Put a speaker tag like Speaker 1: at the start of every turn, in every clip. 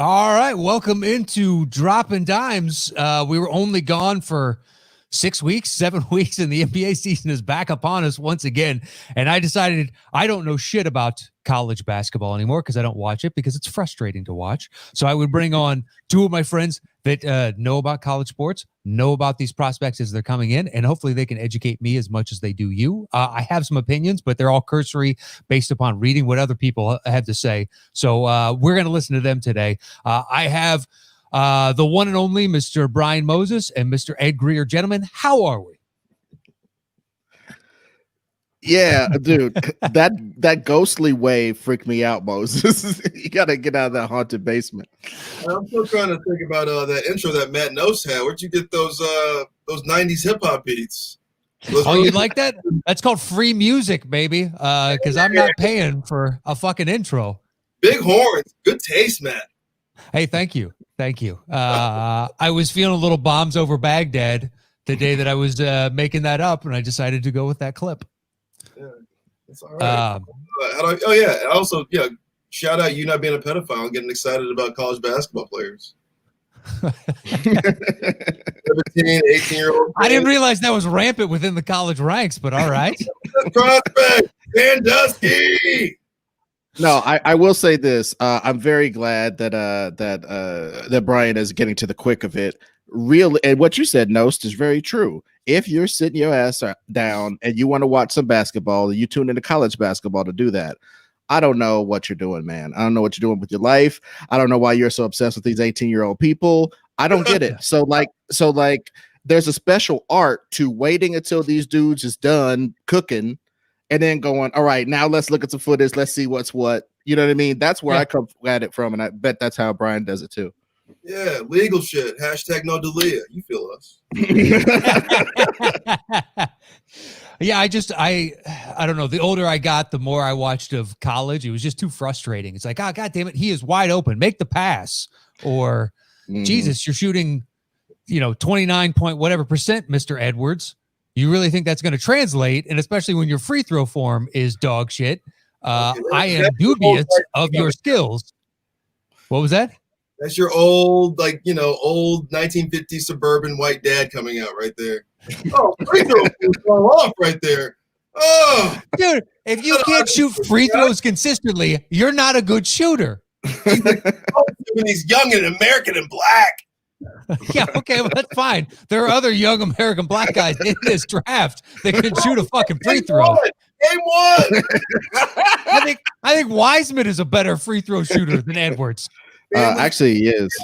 Speaker 1: All right, welcome into Dropping Dimes. We were only gone for 6 weeks, 7 weeks, and the NBA season is back upon us once again. And I decided I don't know shit about college basketball anymore because I don't watch it because it's frustrating to watch. So I would bring on two of my friends that know about college sports, know about these prospects as they're coming in, and hopefully they can educate me as much as they do you. I have some opinions, but they're all cursory based upon reading what other people have to say. So we're going to listen to them today. I have the one and only Mr. Brian Moses and Mr. Ed Greer. Gentlemen, how are we?
Speaker 2: Yeah, dude, that ghostly wave freaked me out, Moses. You gotta get out of that haunted basement.
Speaker 3: I'm still trying to think about that intro that Matt Nose had. Where'd you get those 90s hip hop beats?
Speaker 1: You like that? That's called free music, baby. Because I'm not paying for a fucking intro.
Speaker 3: Big horns, good taste, Matt.
Speaker 1: Hey, thank you. I was feeling a little Bombs Over Baghdad the day that I was making that up, and I decided to go with that clip.
Speaker 3: Yeah, that's all right. Also, shout out you not being a pedophile and getting excited about college basketball players. 17, 18-year-old.
Speaker 1: I didn't realize that was rampant within the college ranks, but all right.
Speaker 3: Prospect, Sandusky.
Speaker 2: No, I will say this. I'm very glad that Brian is getting to the quick of it. Really, and what you said, Nost, is very true. If you're sitting your ass down and you want to watch some basketball, you tune into college basketball to do that. I don't know what you're doing, man. I don't know what you're doing with your life. I don't know why you're so obsessed with these 18-year-old people. I don't get it. So there's a special art to waiting until these dudes is done cooking and then going, all right, now let's look at some footage. Let's see what's what. You know what I mean? That's where I come at it from, and I bet that's how Brian does it too.
Speaker 3: Yeah, legal shit. Hashtag no Dalia. You feel us.
Speaker 1: Yeah, I don't know. The older I got, the more I watched of college. It was just too frustrating. It's like, oh, God damn it, he is wide open. Make the pass. Or, Jesus, you're shooting, 29 point whatever percent, Mr. Edwards. You really think that's going to translate? And especially when your free throw form is dog shit. I am dubious of your skills. What was that?
Speaker 3: That's your old 1950s suburban white dad coming out right there. Oh, free throw is going off right there. Oh,
Speaker 1: dude, if you can't shoot free throws consistently, you're not a good shooter.
Speaker 3: He's young and American and black.
Speaker 1: Yeah, okay, well, that's fine. There are other young American black guys in this draft that can shoot a fucking free throw.
Speaker 3: Game one.
Speaker 1: I think Wiseman is a better free throw shooter than Edwards.
Speaker 2: Actually, he is.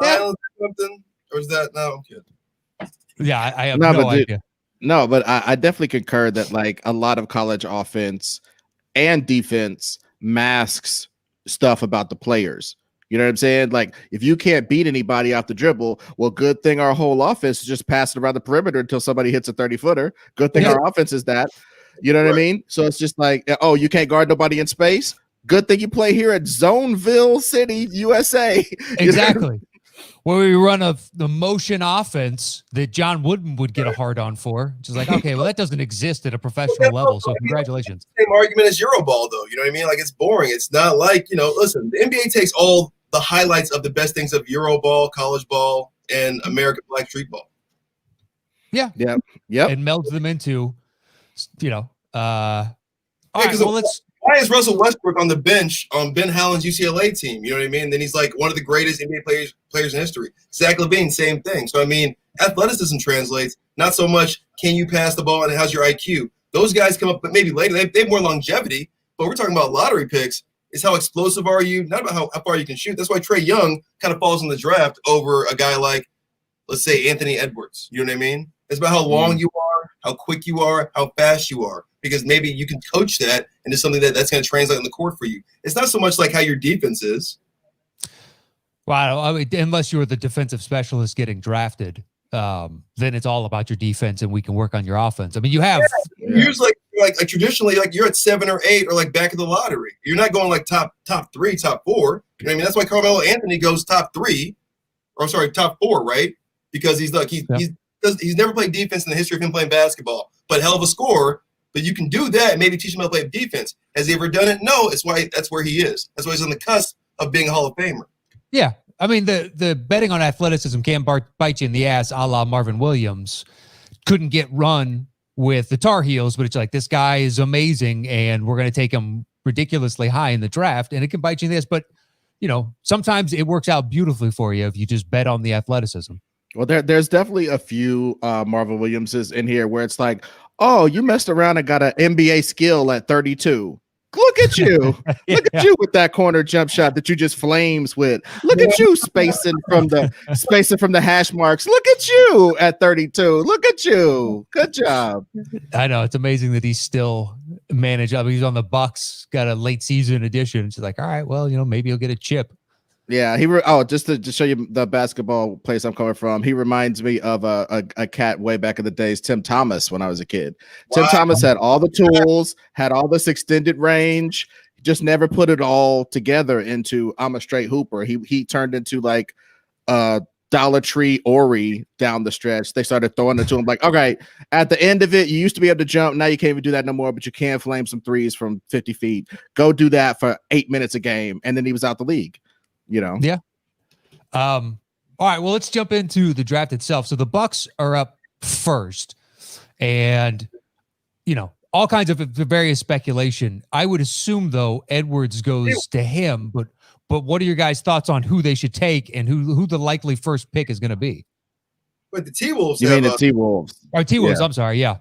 Speaker 3: Yeah. Something, or is that no? I'm kidding.
Speaker 1: Yeah, I have no idea.
Speaker 2: No, but I definitely concur that like a lot of college offense and defense masks stuff about the players. You know what I'm saying? Like if you can't beat anybody off the dribble, well, good thing our whole offense is just passing around the perimeter until somebody hits a 30-footer. Good thing our offense is that. You know what I mean? So it's just like, oh, you can't guard nobody in space. Good thing you play here at Zoneville City, USA.
Speaker 1: Exactly. Where we run the motion offense that John Wooden would get a hard on for. Just like, okay, well, that doesn't exist at a professional level. So congratulations.
Speaker 3: Same argument as Euroball, though. You know what I mean? Like, it's boring. It's not like, listen, the NBA takes all the highlights of the best things of Euroball, college ball, and American Black Street Ball.
Speaker 1: Yeah.
Speaker 2: Yeah.
Speaker 1: And melds them into, all right, well,
Speaker 3: why is Russell Westbrook on the bench on Ben Hallen's UCLA team? You know what I mean? And then he's like one of the greatest NBA players in history. Zach LaVine, same thing. So, I mean, athleticism translates. Not so much can you pass the ball and how's your IQ. Those guys come up, but maybe later. They have more longevity. But we're talking about lottery picks. It's how explosive are you, not about how far you can shoot. That's why Trae Young kind of falls in the draft over a guy like, let's say, Anthony Edwards. You know what I mean? It's about how long you are, how quick you are, how fast you are. Because maybe you can coach that into something that's going to translate on the court for you. It's not so much like how your defense is.
Speaker 1: Well, I mean, unless you're the defensive specialist getting drafted, then it's all about your defense, and we can work on your offense. I mean, you have
Speaker 3: usually like traditionally, like you're at 7 or 8 or like back of the lottery. You're not going like top 3, top 4. You know what I mean? That's why Carmelo Anthony goes top 4, right? Because he's never played defense in the history of him playing basketball, but hell of a scorer. But you can do that and maybe teach him how to play defense. Has he ever done it? No, that's why he is. That's why he's on the cusp of being a Hall of Famer.
Speaker 1: Yeah. I mean, the betting on athleticism can bite you in the ass, a la Marvin Williams. Couldn't get run with the Tar Heels, but it's like, this guy is amazing, and we're going to take him ridiculously high in the draft, and it can bite you in the ass. But, sometimes it works out beautifully for you if you just bet on the athleticism.
Speaker 2: Well, there's definitely a few Marvin Williamses in here where it's like, oh, you messed around and got an NBA skill at 32. Look at you.
Speaker 1: Yeah.
Speaker 2: Look at you with that corner jump shot that you just flames with. Look at you spacing from the hash marks. Look at you at 32. Look at you. Good job.
Speaker 1: I know, it's amazing that he's still managed. I mean, he's on the Bucks, got a late season edition. It's like, all right, well, maybe he'll get a chip.
Speaker 2: Yeah, just to show you the basketball place I'm coming from, he reminds me of a cat way back in the days, Tim Thomas, when I was a kid. Wow. Tim Thomas had all the tools, had all this extended range, just never put it all together into I'm a straight hooper. He turned into like Dollar Tree Ori down the stretch. They started throwing it to him like, okay, at the end of it, you used to be able to jump. Now you can't even do that no more, but you can flame some threes from 50 feet. Go do that for 8 minutes a game. And then he was out the league.
Speaker 1: Yeah. All right, well, let's jump into the draft itself. So the Bucks are up first, and all kinds of various speculation. I would assume, though, Edwards goes to him, but what are your guys' thoughts on who they should take and who the likely first pick is going to be?
Speaker 3: But the T-Wolves.
Speaker 2: You mean the T-Wolves?
Speaker 1: Or T-Wolves, yeah. I'm sorry, yeah.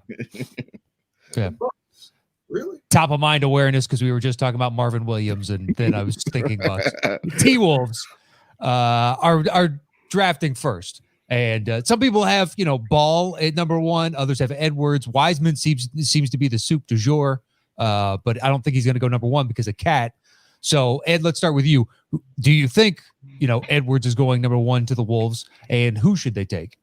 Speaker 1: Yeah.
Speaker 3: Really?
Speaker 1: Top of mind awareness, because we were just talking about Marvin Williams, and then I was thinking Bucks. T-Wolves are drafting first, and some people have Ball at number one, others have Edwards. Wiseman seems to be the soup du jour, but I don't think he's going to go number one because of Cat. So Ed, let's start with you. Do you think Edwards is going number one to the Wolves, and who should they take?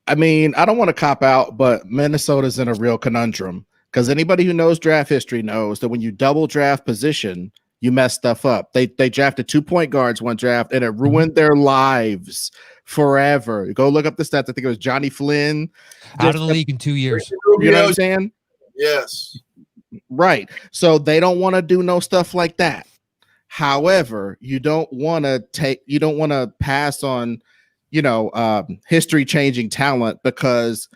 Speaker 2: I mean, I don't want to cop out, but Minnesota's in a real conundrum. Because anybody who knows draft history knows that when you double draft position, you mess stuff up. They drafted 2 point guards one draft, and it ruined their lives forever. Go look up the stats. I think it was Johnny Flynn.
Speaker 1: Out of the league in 2 years.
Speaker 2: You know what I'm saying?
Speaker 3: Yes.
Speaker 2: Right. So they don't want to do no stuff like that. However, you don't want to pass on, history changing talent because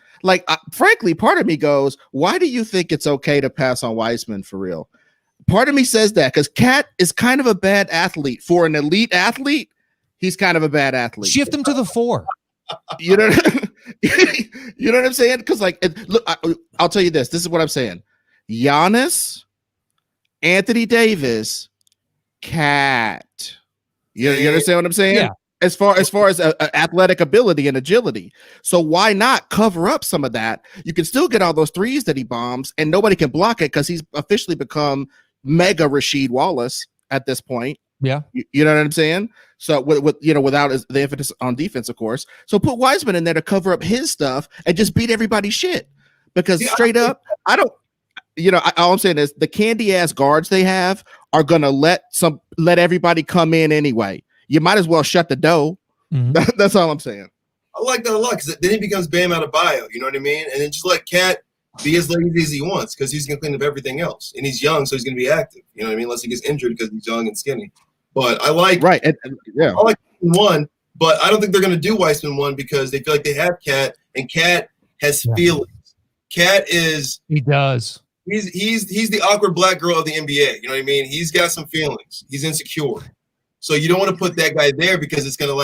Speaker 2: frankly, part of me goes, why do you think it's okay to pass on Wiseman for real? Part of me says that because Cat is kind of a bad athlete. For an elite athlete, he's kind of a bad athlete.
Speaker 1: Shift him to the 4.
Speaker 2: You know what I'm saying? Because look, I'll tell you this. This is what I'm saying. Giannis, Anthony Davis, Cat. You understand what I'm saying?
Speaker 1: Yeah.
Speaker 2: As far as athletic ability and agility. So why not cover up some of that? You can still get all those threes that he bombs and nobody can block it because he's officially become mega Rasheed Wallace at this point.
Speaker 1: Yeah.
Speaker 2: You know what I'm saying? So without the emphasis on defense, of course. So put Wiseman in there to cover up his stuff and just beat everybody's shit. Because straight up, all I'm saying is the candy ass guards they have are going to let everybody come in anyway. You might as well shut the door. Mm-hmm. That's all I'm saying.
Speaker 3: I like that a lot because then he becomes Bam Adebayo. You know what I mean? And then just let Cat be as lazy as he wants because he's going to clean up everything else. And he's young, so he's going to be active. You know what I mean? Unless he gets injured because he's young and skinny. But I like
Speaker 2: right. Yeah.
Speaker 3: I like one, but I don't think they're going to do Wiseman one because they feel like they have Cat, and Cat has feelings. Cat is
Speaker 1: he does.
Speaker 3: He's the awkward black girl of the NBA. You know what I mean? He's got some feelings. He's insecure. So you don't want to put that guy there because it's going to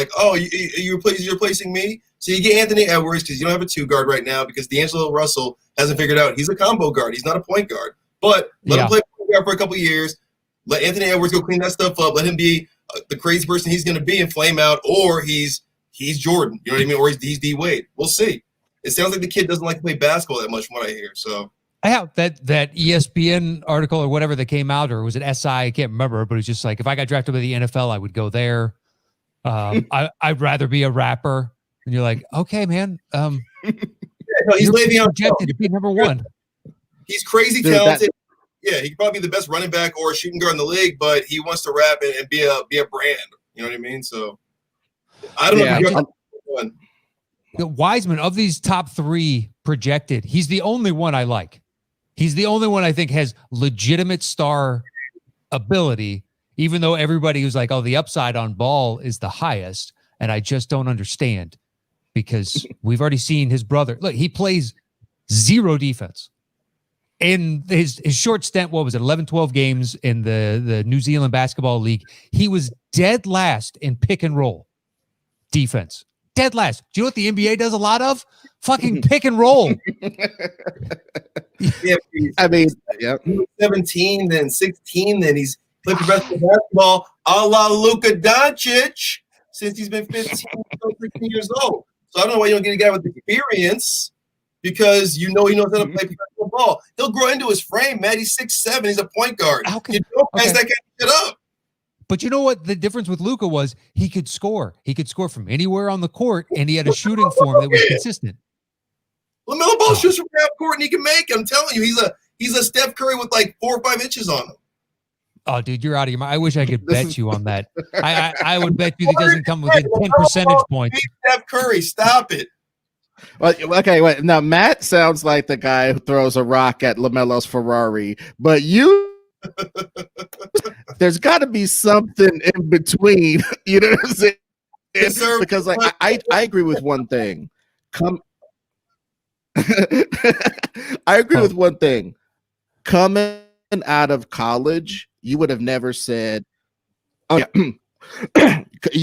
Speaker 3: you're replacing me. So you get Anthony Edwards because you don't have a 2 guard right now because D'Angelo Russell hasn't figured out he's a combo guard. He's not a point guard. But let him play point guard for a couple of years. Let Anthony Edwards go clean that stuff up. Let him be the crazy person he's going to be and flame out, or he's Jordan. You know what I mean? Or he's D Wade. We'll see. It sounds like the kid doesn't like to play basketball that much from what I hear. So.
Speaker 1: I have that ESPN article or whatever that came out, or was it SI? I can't remember, but it's just like, if I got drafted by the NFL, I would go there. I'd rather be a rapper. And you're like, okay, man.
Speaker 3: He's
Speaker 1: projected to be number one.
Speaker 3: He's crazy talented. Yeah, he could probably be the best running back or shooting guard in the league, but he wants to rap and be a brand. You know what I mean? So I don't know.
Speaker 1: Wiseman, of these top 3 projected, he's the only one I like. He's the only one I think has legitimate star ability. even though everybody was like, oh, the upside on ball is the highest. And I just don't understand because we've already seen his brother. Look, he plays zero defense. In his short stint, what was it, 11, 12 games in the New Zealand Basketball League, he was dead last in pick and roll defense. Dead last. Do you know what the NBA does a lot of? Fucking pick and roll.
Speaker 3: Yeah,
Speaker 2: I mean, yeah.
Speaker 3: 17, then 16, then he's played professional basketball a la Luka Doncic since he's been 15, 16 years old. So I don't know why you don't get a guy with experience because you know he knows how to play professional ball. He'll grow into his frame, man. He's 6'7". He's a point guard. You don't mess that guy shit up.
Speaker 1: But you know what the difference with Luka was? He could score. He could score from anywhere on the court, and he had a shooting form that was consistent.
Speaker 3: LaMelo Ball shoots from half court, and he can make it. I'm telling you, he's a Steph Curry with like 4 or 5 inches on him.
Speaker 1: Oh, dude, you're out of your mind. I wish I could bet you on that. I would bet you that doesn't come within 10 percentage points.
Speaker 3: Steph Curry, stop it.
Speaker 2: Well, okay, wait. Now Matt sounds like the guy who throws a rock at LaMelo's Ferrari, but there's got to be something in between. You know what I'm saying?
Speaker 3: Yes, sir.
Speaker 2: Because like I agree with one thing. I agree with one thing. Coming out of college, you would have never said, "Oh yeah."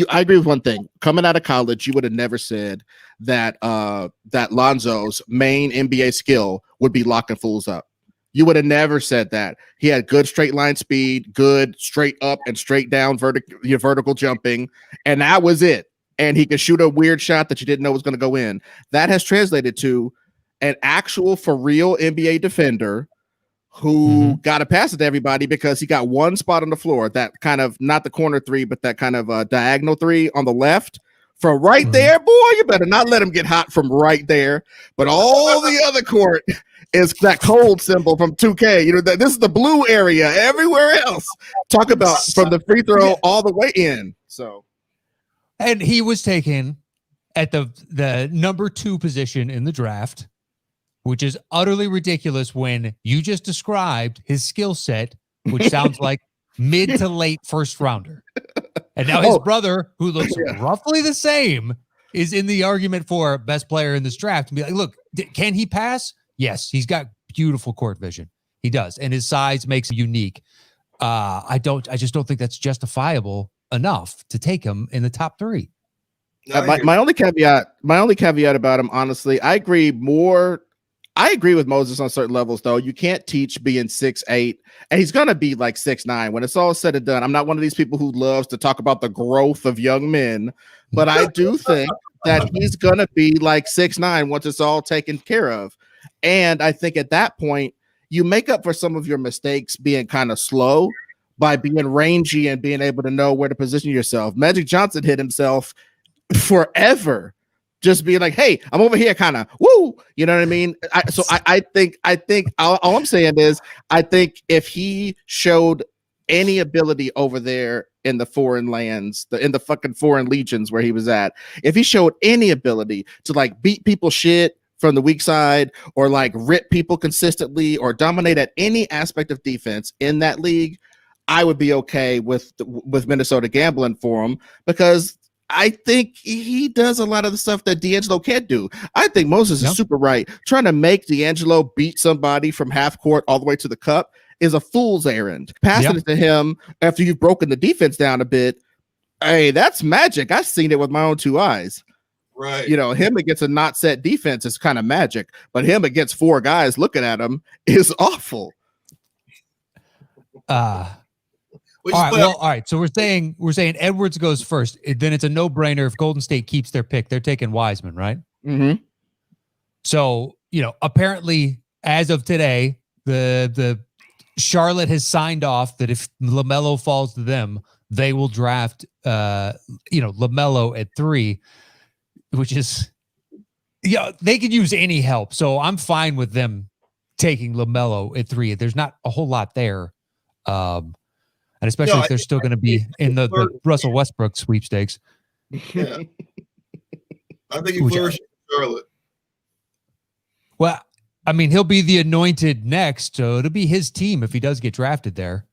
Speaker 2: I agree with one thing. Coming out of college, you would have never said that that Lonzo's main NBA skill would be locking fools up. You would have never said that. He had good straight line speed, good straight up and straight down vertical jumping, and that was it. And he could shoot a weird shot that you didn't know was going to go in. That has translated to an actual for real NBA defender who got to pass it to everybody because he got one spot on the floor, that kind of not the corner three, but that kind of diagonal three on the left. From right there, boy, you better not let him get hot from right there. But all the other court is that cold symbol from 2K. You know, this is the blue area. Everywhere else, talk about from the free throw all the way in. So,
Speaker 1: and he was taken at the number 2 position in the draft, which is utterly ridiculous when you just described his skill set, which sounds like mid to late first rounder. And now his brother, who looks roughly the same, is in the argument for best player in this draft. And be like, look, can he pass? Yes, he's got beautiful court vision. He does. And his size makes him unique. I just don't think that's justifiable enough to take him in the top 3.
Speaker 2: My only caveat about him, honestly, I agree with Moses on certain levels, though. You can't teach being 6'8", and he's going to be like 6'9". When it's all said and done, I'm not one of these people who loves to talk about the growth of young men, but I do think that he's going to be like 6'9" once it's all taken care of. And I think at that point, you make up for some of your mistakes being kind of slow by being rangy and being able to know where to position yourself. Magic Johnson hit himself forever just being like, hey, I'm over here kind of woo, you know what I mean? I think all I'm saying is I think if he showed any ability over there in the foreign lands, in the fucking foreign legions where he was at, if he showed any ability to like beat people shit from the weak side or like rip people consistently or dominate at any aspect of defense in that league, I would be okay with Minnesota gambling for him because I think he does a lot of the stuff that D'Angelo can't do. I think Moses is super right. Trying to make D'Angelo beat somebody from half court all the way to the cup is a fool's errand. Passing it to him after you've broken the defense down a bit, hey, that's magic. I've seen it with my own 2 eyes.
Speaker 3: Right.
Speaker 2: You know, him against a not set defense is kind of magic, but him against 4 guys looking at him is awful.
Speaker 1: All right. So we're saying Edwards goes first. Then it's a no-brainer if Golden State keeps their pick. They're taking Wiseman, right?
Speaker 2: Mm-hmm.
Speaker 1: So, you know, apparently as of today, the Charlotte has signed off that if LaMelo falls to them, they will draft LaMelo at 3, which is they could use any help. So I'm fine with them taking LaMelo at 3. There's not a whole lot there. And especially if they're still going to be in the Russell Westbrook sweepstakes.
Speaker 3: Yeah. I think he flourished in Charlotte.
Speaker 1: Well, I mean, he'll be the anointed next, so it'll be his team if he does get drafted there.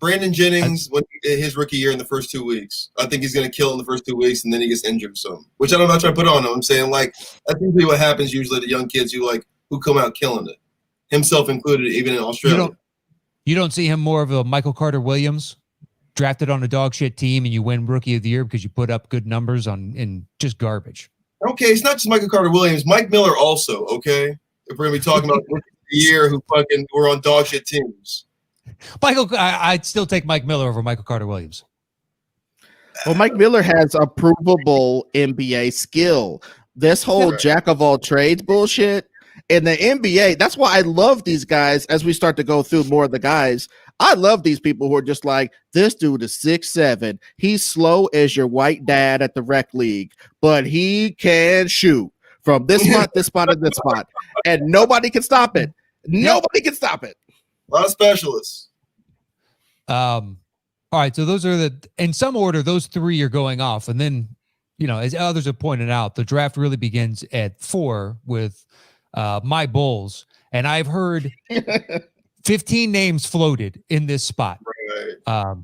Speaker 3: Brandon Jennings, his rookie year in the first 2 weeks. I think he's going to kill in the first 2 weeks, and then he gets injured. So, which I'm not trying to put on him. I'm saying, like, that's usually what happens usually to young kids who come out killing it, himself included, even in Australia.
Speaker 1: You don't see him more of a Michael Carter Williams, drafted on a dog shit team, and you win Rookie of the Year because you put up good numbers in just garbage.
Speaker 3: Okay, it's not just Michael Carter Williams. Mike Miller also, okay? If we're going to be talking about Rookie of the Year who fucking were on dog shit teams.
Speaker 1: I'd still take Mike Miller over Michael Carter Williams.
Speaker 2: Well, Mike Miller has a provable NBA skill. This whole jack of all trades bullshit in the NBA, that's why I love these guys as we start to go through more of the guys. I love these people who are just like, this dude is 6'7". He's slow as your white dad at the rec league, but he can shoot from this spot, this spot, and this spot. And nobody can stop it. Nobody can stop it.
Speaker 3: A lot of specialists.
Speaker 1: All right, so those are in some order, those three are going off. And then, as others have pointed out, the draft really begins at 4 with my Bulls. And I've heard 15 names floated in this spot.
Speaker 3: Right.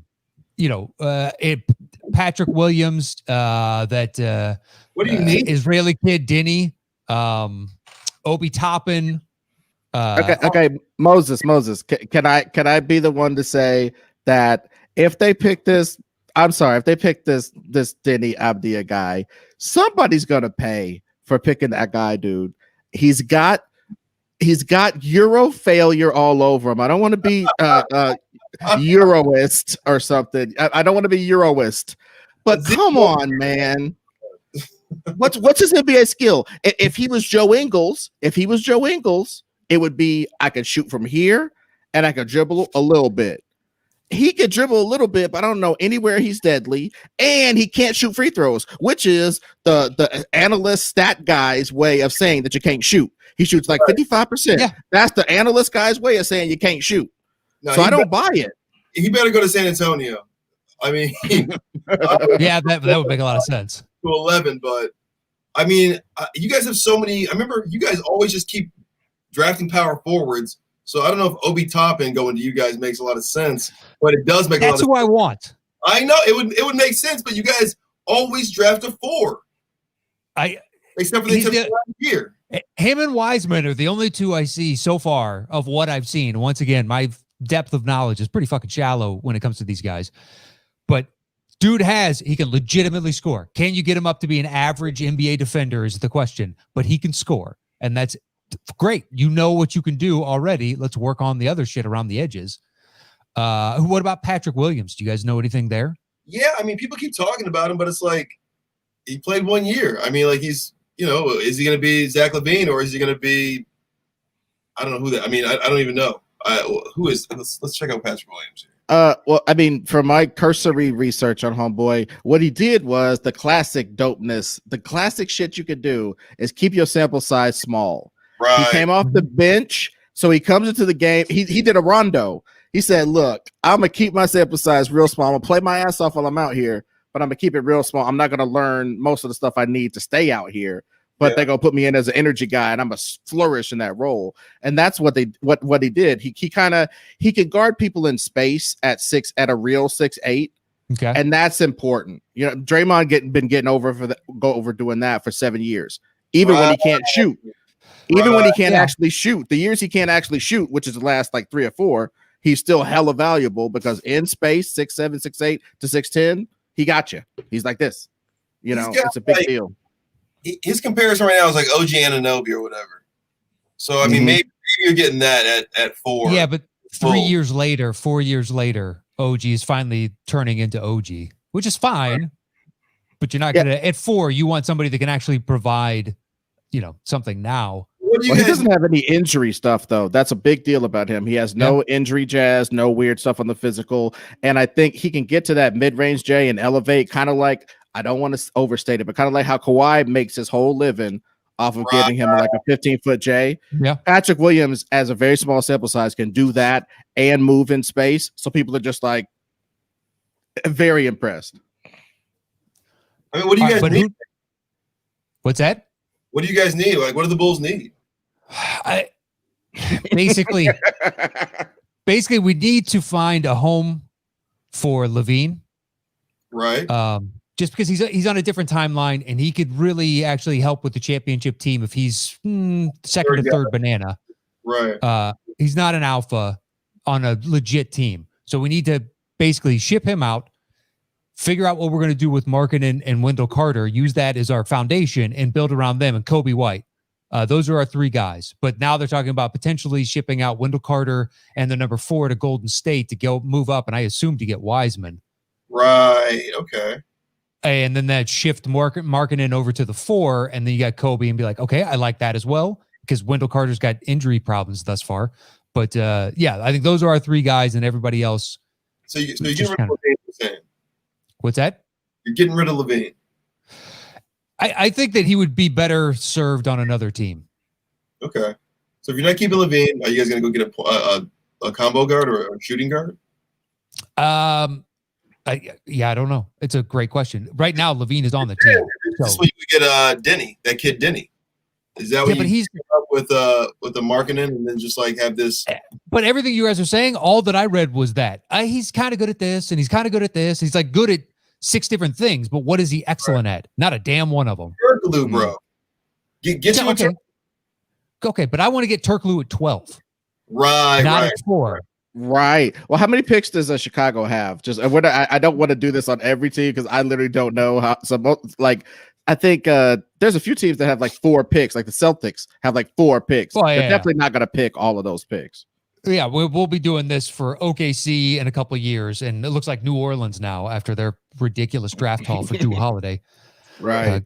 Speaker 1: Patrick Williams, what
Speaker 3: do you need?
Speaker 1: Israeli kid, Denny, Obi Toppin.
Speaker 2: Okay, Moses. Can I be the one to say that if they pick this, if they pick this Denny Abdia guy, somebody's gonna pay for picking that guy, dude. He's got Euro failure all over him. I don't want to be Euroist or something. I don't want to be Euroist, but come on, man. What's his NBA skill? If he was Joe Ingles, it would be I could shoot from here and I could dribble a little bit. He could dribble a little bit, but I don't know anywhere he's deadly, and he can't shoot free throws, which is the analyst stat guy's way of saying that you can't shoot. He shoots like 55%. Yeah. That's the analyst guy's way of saying you can't shoot. No, so I don't buy it.
Speaker 3: He better go to San Antonio. I mean,
Speaker 1: yeah, that would make a lot of sense.
Speaker 3: To 11, but I mean, you guys have so many. I remember you guys always just keep drafting power forwards. So I don't know if Obi Toppin going to you guys makes a lot of sense, but it does make a lot of sense.
Speaker 1: That's who I want.
Speaker 3: I know it would make sense, but you guys always draft a 4. Except for the last year.
Speaker 1: Him and Wiseman are the only two I see so far of what I've seen. Once again, my depth of knowledge is pretty fucking shallow when it comes to these guys. But dude he can legitimately score. Can you get him up to be an average NBA defender is the question, but he can score. And that's great. You know what you can do already. Let's work on the other shit around the edges. What about Patrick Williams? Do you guys know anything there?
Speaker 3: Yeah, I mean, people keep talking about him, but it's like he played 1 year. I mean, like he's, is he going to be Zach LaVine or is he going to be? I don't know who that. I mean, I don't even know. Who is? Let's check out Patrick Williams here.
Speaker 2: Well, I mean, from my cursory research on Homeboy, what he did was the classic dopeness. The classic shit you could do is keep your sample size small. Right. He came off the bench, so he comes into the game. He did a rondo. He said, look, I'm going to keep my sample size real small. I'm going to play my ass off while I'm out here, but I'm going to keep it real small. I'm not going to learn most of the stuff I need to stay out here, but they're going to put me in as an energy guy, and I'm going to flourish in that role. And that's what he did. He can guard people in space at a real 6'8".
Speaker 1: Okay.
Speaker 2: And that's important. Draymond been getting over doing that for 7 years, even when he can't shoot. Even when he can't actually shoot, the years he can't actually shoot, which is the last like 3 or 4, he's still hella valuable because in space, 6'7", 6'8" to 6'10", he got you. He's like this. It's a big deal.
Speaker 3: His comparison right now is like OG Anunoby or whatever. So I mean, maybe you're getting that at 4.
Speaker 1: Yeah, but 4 years later, OG is finally turning into OG, which is fine. But you're not gonna at 4. You want somebody that can actually provide, something now.
Speaker 2: He doesn't have any injury stuff, though. That's a big deal about him. He has no injury jazz, no weird stuff on the physical. And I think he can get to that mid-range J and elevate, kind of like, I don't want to overstate it, but kind of like how Kawhi makes his whole living off of giving him like a 15-foot J.
Speaker 1: Yeah.
Speaker 2: Patrick Williams, as a very small sample size, can do that and move in space. So people are just like very impressed.
Speaker 3: I mean, what do you guys need?
Speaker 1: What's that?
Speaker 3: What do you guys need? Like, what do the Bulls need?
Speaker 1: Basically, we need to find a home for Levine.
Speaker 3: Right.
Speaker 1: Just because he's on a different timeline and he could really actually help with the championship team if he's second or third banana.
Speaker 3: Right.
Speaker 1: He's not an alpha on a legit team. So we need to basically ship him out, figure out what we're going to do with Markkanen and Wendell Carter, use that as our foundation and build around them, and Kobe White. Those are our three guys. But now they're talking about potentially shipping out Wendell Carter and the number 4 to Golden State to go move up, and I assume to get Wiseman.
Speaker 3: Right. Okay.
Speaker 1: And then that shift Markkanen over to the 4, and then you got Kobe and be like, okay, I like that as well, because Wendell Carter's got injury problems thus far. But yeah, I think those are our three guys, and everybody else.
Speaker 3: So you're getting rid of Levine.
Speaker 1: What's that?
Speaker 3: You're getting rid of Levine.
Speaker 1: I think that he would be better served on another team.
Speaker 3: Okay. So if you're not keeping Levine, are you guys going to go get a combo guard or a shooting guard?
Speaker 1: I don't know. It's a great question. Right now, Levine is on the team.
Speaker 3: So you would get Denny, that kid Denny. Is that what
Speaker 1: but he's
Speaker 3: up with the Markkanen and then just like have this?
Speaker 1: But everything you guys are saying, all that I read was that he's kind of good at this and he's kind of good at this. He's like good at 6 different things, but what is he excellent at? Not a damn one of them.
Speaker 3: Turkoglu, bro. Get you
Speaker 1: okay. Okay, but I want to get Turkoglu at 12.
Speaker 3: Right.
Speaker 1: Not
Speaker 3: right.
Speaker 1: at 4.
Speaker 2: Right. Well, how many picks does Chicago have? Just I don't want to do this on every team because I literally don't know how. So I think there's a few teams that have like 4 picks. Like the Celtics have like 4 picks.
Speaker 1: Well,
Speaker 2: They're definitely not going to pick all of those picks.
Speaker 1: Yeah, we'll be doing this for OKC in a couple of years, and it looks like New Orleans now after their ridiculous draft haul for Drew Holiday.
Speaker 2: Right.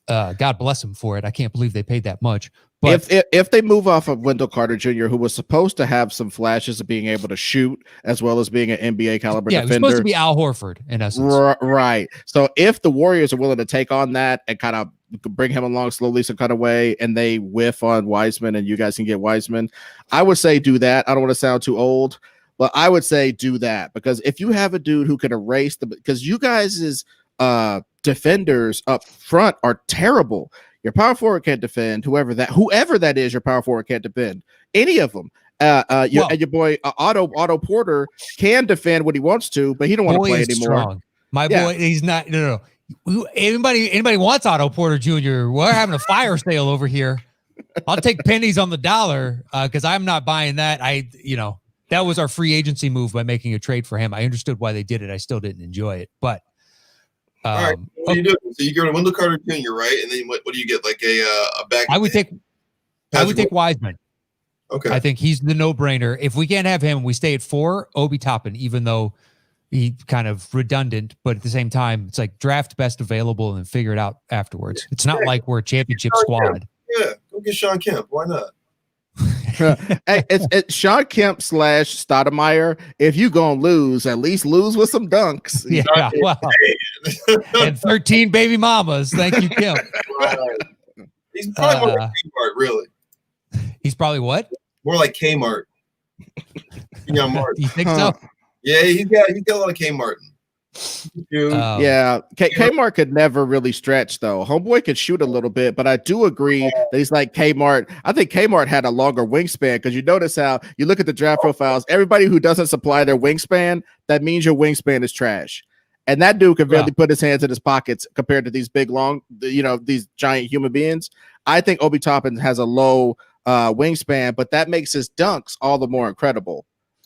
Speaker 1: God bless them for it. I can't believe they paid that much. But
Speaker 2: if they move off of Wendell Carter Jr., who was supposed to have some flashes of being able to shoot as well as being an NBA caliber defender,
Speaker 1: he was supposed to be Al Horford in essence.
Speaker 2: Right. So if the Warriors are willing to take on that and kind of bring him along slowly some kind of way, and they whiff on Wiseman and you guys can get Wiseman, I would say do that. I don't want to sound too old, but I would say do that, because if you have a dude who can erase because you guys' defenders up front are terrible. Your power forward can't defend. Whoever that is, your power forward can't defend any of them. And your boy Otto Porter can defend what he wants to, but he don't want to play anymore.
Speaker 1: Strong. My boy, he's not. No. Anybody wants Otto Porter Jr.? We're having a fire sale over here. I'll take pennies on the dollar because I'm not buying that. That was our free agency move by making a trade for him. I understood why they did it. I still didn't enjoy it, but.
Speaker 3: All right. What do you do? So you go to Wendell Carter Jr., right? And then what do you get? Like a back?
Speaker 1: I would take Wiseman.
Speaker 3: Okay.
Speaker 1: I think he's the no-brainer. If we can't have him, we stay at 4, Obi Toppin, even though he's kind of redundant, but at the same time, it's like draft best available and figure it out afterwards. It's not like we're a championship squad.
Speaker 3: Yeah, go get Sean Kemp. Why not?
Speaker 2: Hey, it's Sean Kemp / Stoudemire. If you gonna lose, at least lose with some dunks.
Speaker 1: Yeah, well, and 13 baby mamas. Thank you, Kemp.
Speaker 3: Right. He's probably more like Kmart, really.
Speaker 1: He's probably what?
Speaker 3: More like Kmart.
Speaker 1: You think so?
Speaker 3: Yeah, he's got a lot of Kmart.
Speaker 2: Yeah, Kmart could never really stretch though. Homeboy could shoot a little bit, but I do agree that he's like Kmart. I think Kmart had a longer wingspan, because you notice how you look at the draft profiles. Everybody who doesn't supply their wingspan, that means your wingspan is trash. And that dude can barely put his hands in his pockets compared to these big, long, these giant human beings. I think Obi Toppin has a low wingspan, but that makes his dunks all the more incredible.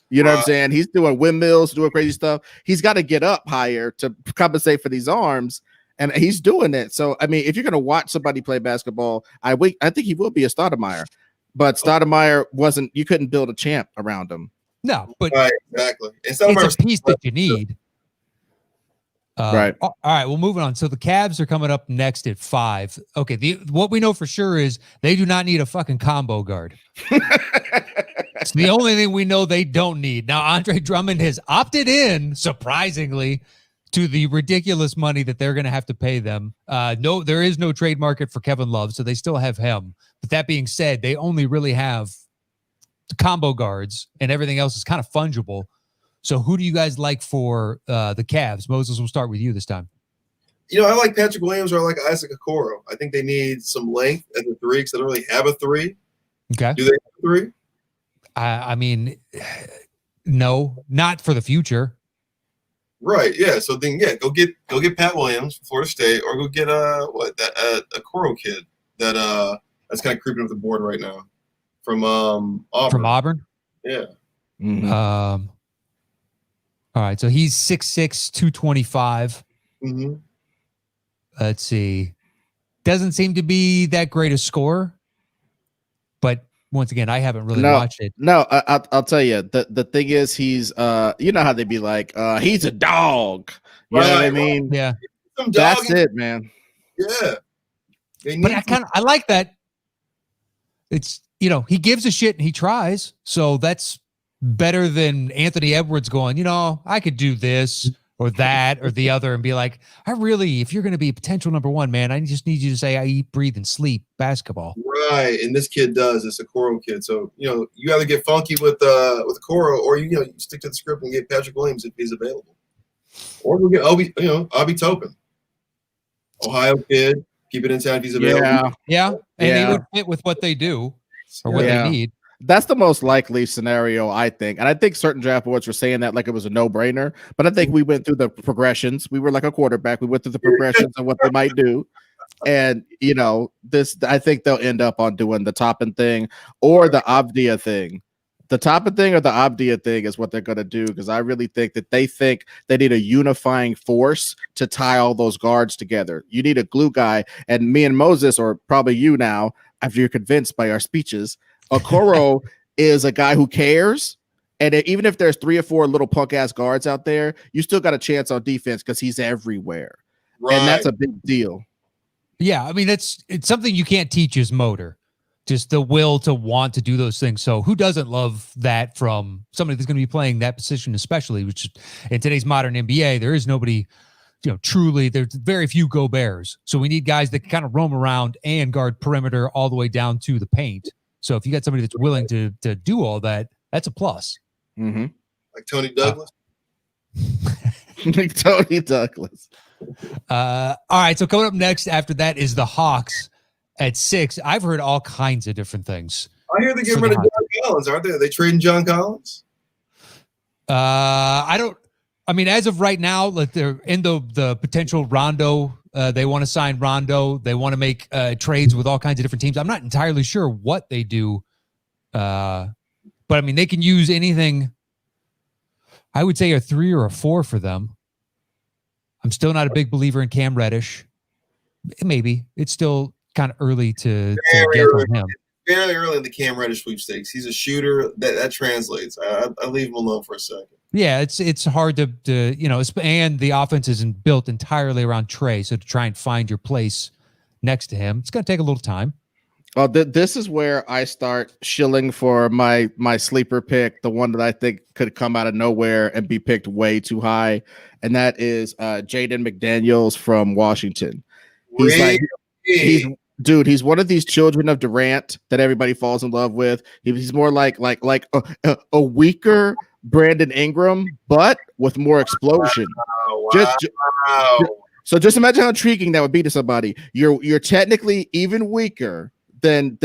Speaker 2: You know what I'm saying? He's doing windmills, doing crazy stuff. He's got to get up higher to compensate for these arms, and he's doing it. So, I mean, if you're going to watch somebody play basketball, I think he will be a Stoudemire. But Stoudemire wasn't. You couldn't build a champ around him.
Speaker 1: No, but
Speaker 3: right, exactly.
Speaker 1: It's a piece that you need.
Speaker 2: Right.
Speaker 1: All right. Well, moving on. So the Cavs are coming up next at 5. Okay. What we know for sure is they do not need a fucking combo guard. It's the only thing we know they don't need. Now, Andre Drummond has opted in, surprisingly, to the ridiculous money that they're going to have to pay them. No, there is no trade market for Kevin Love, so they still have him. But that being said, they only really have the combo guards, and everything else is kind of fungible. So who do you guys like for the Cavs? Moses, we'll start with you this time.
Speaker 3: I like Patrick Williams or I like Isaac Okoro. I think they need some length at the 3 because they don't really have a 3.
Speaker 1: Okay.
Speaker 3: Do they have a 3?
Speaker 1: I mean, no, not for the future.
Speaker 3: Right. Yeah. So then, yeah, go get Pat Williams from Florida State, or go get a Coro kid that's kind of creeping up the board right now from Auburn.
Speaker 1: From Auburn.
Speaker 3: Yeah.
Speaker 2: Mhm.
Speaker 1: All right, so he's 6'6", 225.
Speaker 3: Mm-hmm.
Speaker 1: Let's see. Doesn't seem to be that great a scorer, but once again, I haven't really watched it.
Speaker 2: No, I'll tell you. The thing is, he's you know how they be like, he's a dog. You know what I mean?
Speaker 1: Yeah.
Speaker 2: That's it, man.
Speaker 3: Yeah.
Speaker 1: But I like that. It's, he gives a shit and he tries. So that's better than Anthony Edwards going, I could do this or that or the other and be like, if you're going to be a potential number one, man, I just need you to say I eat, breathe, and sleep basketball.
Speaker 3: Right. And this kid does. It's a Coro kid. So, you either get funky with Coro, or you stick to the script and get Patrick Williams if he's available. Or we'll get Obi Toppin. Ohio kid. Keep it in town if he's available.
Speaker 1: Yeah. And they would fit with what they do or what they need.
Speaker 2: That's the most likely scenario, I think. And I think certain draft boards were saying that like it was a no-brainer. But I think we went through the progressions. We were like a quarterback. We went through the progressions of what they might do. And, I think they'll end up on doing the Toppin thing or the Abdia thing. The Toppin thing or the Abdia thing is what they're going to do, because I really think that they think they need a unifying force to tie all those guards together. You need a glue guy. And me and Moses, or probably you now, after you're convinced by our speeches, Okoro is a guy who cares. And even if there's 3 or 4 little punk ass guards out there, you still got a chance on defense because he's everywhere. Right. And that's a big deal.
Speaker 1: Yeah. I mean, it's something you can't teach is motor, just the will to want to do those things. So who doesn't love that from somebody that's going to be playing that position, especially, which in today's modern NBA, there is nobody, truly, there's very few go bears. So we need guys that can kind of roam around and guard perimeter all the way down to the paint. So if you got somebody that's willing to do all that, that's a plus.
Speaker 2: Mm-hmm.
Speaker 3: Like Tony Douglas.
Speaker 2: Like Tony Douglas.
Speaker 1: All right. So coming up next after that is the Hawks at 6. I've heard all kinds of different things.
Speaker 3: I hear they're getting rid of John Collins, aren't they? Are they trading John Collins?
Speaker 1: I mean, as of right now, like they're in the potential Rondo. They want to sign Rondo. They want to make trades with all kinds of different teams. I'm not entirely sure what they do. But I mean, they can use anything. I would say a 3 or a 4 for them. I'm still not a big believer in Cam Reddish. Maybe it's still kind of early to get on him.
Speaker 3: Fairly early in the Cam Reddish sweepstakes. He's a shooter. That translates. I leave him alone for a second.
Speaker 1: Yeah, it's hard to and the offense isn't built entirely around Trey. So to try and find your place next to him, it's going to take a little time.
Speaker 2: Well, this is where I start shilling for my sleeper pick, the one that I think could come out of nowhere and be picked way too high, and that is Jaden McDaniels from Washington. He's one of these children of Durant that everybody falls in love with. He's more like a weaker Brandon Ingram, but with more explosion.
Speaker 3: Wow.
Speaker 2: So just imagine how intriguing that would be to somebody. You're technically even weaker than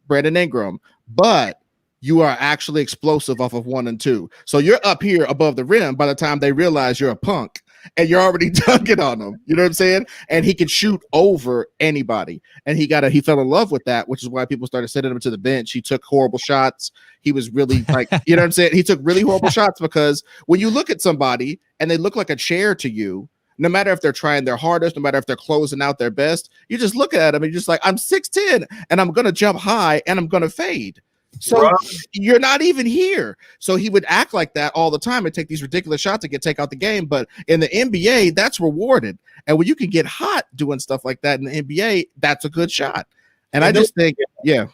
Speaker 2: Brandon Ingram, but you are actually explosive off of 1 and 2. So you're up here above the rim by the time they realize you're a punk, and you're already dunking on them. You know what I'm saying? And he can shoot over anybody. And he fell in love with that, which is why people started sending him to the bench. He took horrible shots. He was really like, you know what I'm saying? He took really horrible shots, because when you look at somebody and they look like a chair to you, no matter if they're trying their hardest, no matter if they're closing out their best, you just look at them and you're just like, I'm 6'10" and I'm going to jump high and I'm going to fade. So you're not even here. So he would act like that all the time and take these ridiculous shots to take out the game. But in the NBA, that's rewarded. And when you can get hot doing stuff like that in the NBA, that's a good shot. And I just think,
Speaker 3: No,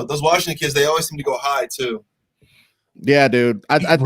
Speaker 3: those Washington kids, they always seem to go high too.
Speaker 2: Yeah, dude. I